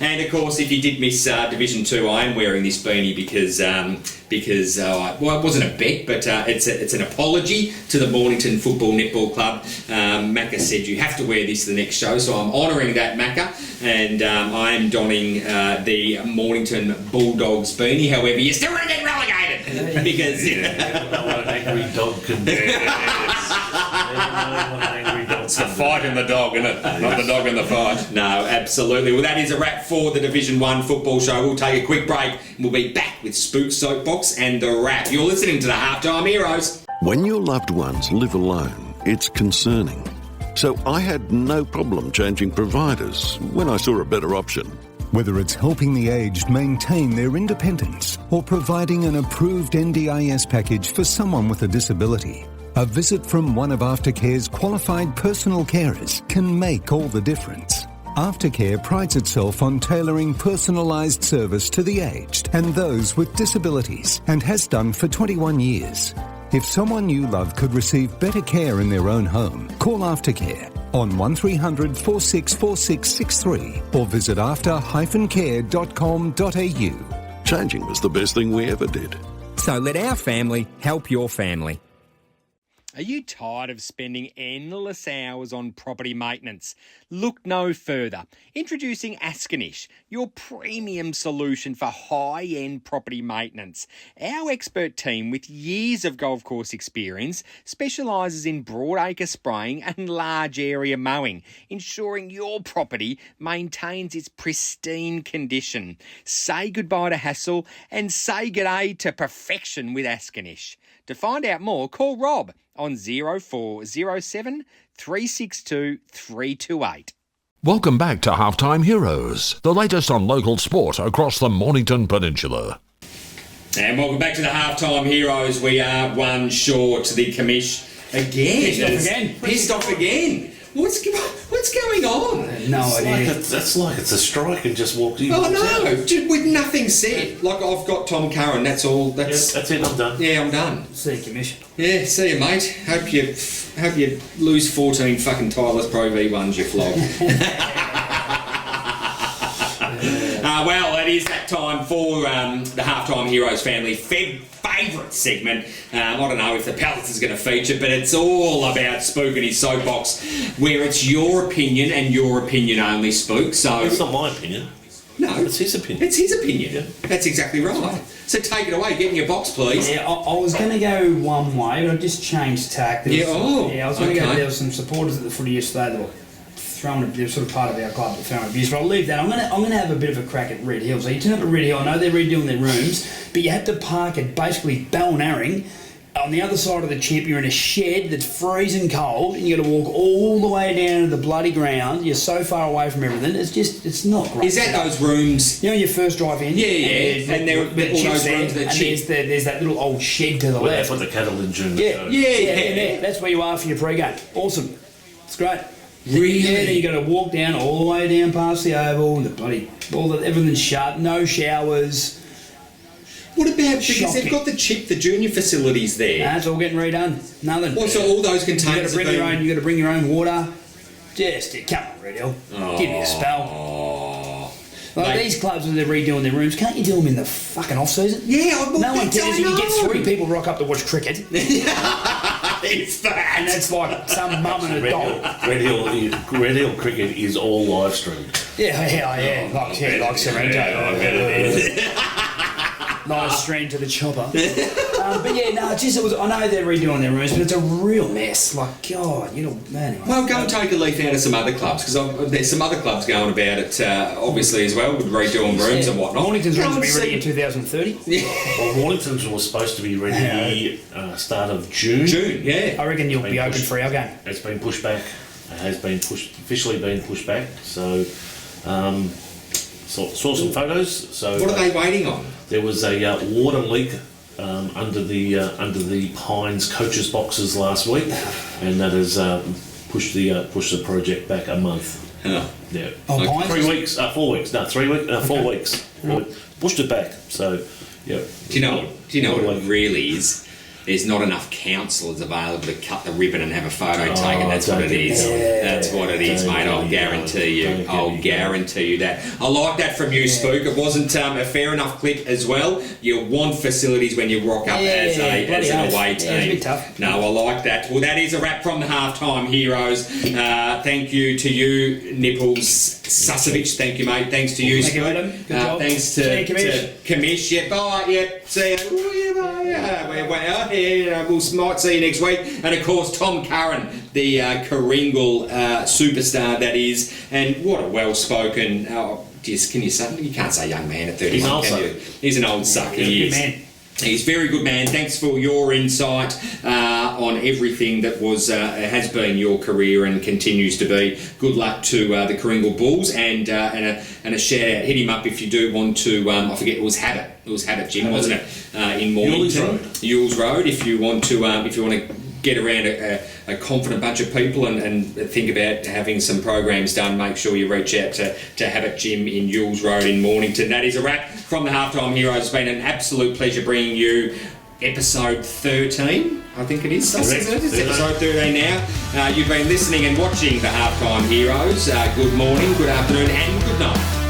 And of course, if you did miss Division 2, I am wearing this beanie because it wasn't a bet, but it's an apology to the Mornington Football Netball Club. Macca said you have to wear this to the next show, so I'm honouring that, Macca, and I am donning the Mornington Bulldogs beanie. However, you're still going to get relegated because what an angry dog can It's the fight in the dog, isn't it? Not the dog in the fight. No, absolutely. Well, that is a wrap for the Division 1 football show. We'll take a quick break and we'll be back with Spook Soapbox and the wrap. You're listening to the Halftime Heroes. When your loved ones live alone, it's concerning. So I had no problem changing providers when I saw a better option. Whether it's helping the aged maintain their independence or providing an approved NDIS package for someone with a disability, a visit from one of Aftercare's qualified personal carers can make all the difference. Aftercare prides itself on tailoring personalised service to the aged and those with disabilities, and has done for 21 years. If someone you love could receive better care in their own home, call Aftercare on 1300 464663 or visit after-care.com.au. Changing was the best thing we ever did. So let our family help your family. Are you tired of spending endless hours on property maintenance? Look no further. Introducing Askernish, your premium solution for high-end property maintenance. Our expert team with years of golf course experience specialises in broadacre spraying and large area mowing, ensuring your property maintains its pristine condition. Say goodbye to hassle and say g'day to perfection with Askernish. To find out more, call Rob on 0407 362 328. Welcome back to Halftime Heroes, the latest on local sport across the Mornington Peninsula. And welcome back to the Halftime Heroes. We are one short to the Commish again. Pissed off again. What's going on? No idea. It's like it's a strike and just walked in. Oh no, with nothing said. Like I've got Tom Curren. That's all. That's it. I'm done. Yeah, I'm done. See you, Commish. Yeah, see you, mate. Hope you lose 14 fucking Tyler's Pro V1s, you flog. Well, it is that time for the Halftime Heroes family favourite segment. I don't know if the Palace is going to feature, but it's all about Spook and his soapbox, where it's your opinion and your opinion only, Spook. So it's not my opinion. No, it's his opinion. It's his opinion. Yeah. That's exactly right. So take it away. Get in your box, please. Yeah, I was going to go one way, but I just changed tack. I was going to go. There were some supporters at the footy yesterday that were they're sort of part of our club, the throwing abuse. But I'll leave that. I'm gonna have a bit of a crack at Red Hill. So you turn up at Red Hill. I know they're redoing their rooms, but you have to park at basically Balnarring. On the other side of the chip, you're in a shed that's freezing cold, and you got to walk all the way down to the bloody ground. You're so far away from everything. It's not great. Is that those rooms? You know, your first drive in. Yeah. And there are all those rooms that chip. There's that little old shed to the Where left. they put the cattle in during the show. Yeah. That's where you are for your pre-game. Awesome. It's great. Really? Yeah, then you got to walk down all the way down past the oval. Everything's shut. No showers. What about, because they've got the junior facilities there. Nah, it's all getting redone. Nothing. Well, so all those containers You got to bring your own water. Just come on, Red Hill. Give me a spell. These clubs when they're redoing their rooms, can't you do them in the fucking off season? Yeah, no one cares. You can get 3 people rock up to watch cricket. It's that. And that's like some mum and a dog. Red Hill cricket is all live streamed. Yeah. Like Sorrento. Live stream to the chopper. But yeah, no, I know they're redoing their rooms, but it's a real mess. Like, God, anyway. Well, go and take a leaf out of some other clubs, because there's some other clubs going about it, obviously, as well, with redoing rooms and whatnot. Mornington's rooms will be ready in 2030. Well, Mornington's was supposed to be ready start of June. I reckon you'll be open for our game. It's been pushed back. It has been officially been pushed back. So, saw some photos. So, what are they waiting on? There was a water leak under the Pines coaches boxes last week, and that has pushed the project back a month. Yeah. Pines? 3 weeks, 4 weeks. No, 3 weeks. 4 weeks. Pushed it back. So, yeah. Do you know what it really is? There's not enough counsellors available to cut the ribbon and have a photo taken. That's what it is. That's what it is, mate. I'll guarantee you. I'll guarantee you that. I like that from you, Spook. It wasn't a fair enough clip as well. You want facilities when you rock up as an away team. It's a bit tough. No, I like that. Well, that is a wrap from the Halftime Heroes. Thank you to you, Nipples Susevich. Thank you, mate. Thanks to you, Spook. Good job. Thanks to Commish. Yeah, bye. Yeah, see you. We might see you next week. And of course, Tom Curren, the Karingal superstar that is, and what a well-spoken. Can you say? You can't say young man at 31, can you? He's an old suck. He is. Man. He's a very good man. Thanks for your insight on everything that has been your career and continues to be. Good luck to the Karingal Bulls, and a shout out. Hit him up if you do want to. I forget, it was Habit. It was Habit Gym, wasn't it? In Mornington, Yules Road. If you want to get around a confident bunch of people and think about having some programs done, make sure you reach out to Habit Gym in Yules Road in Mornington. That is a wrap from the Halftime Heroes. It's been an absolute pleasure bringing you episode 13, I think it is. It's episode 13 now. You've been listening and watching the Halftime Heroes. Good morning, good afternoon and good night.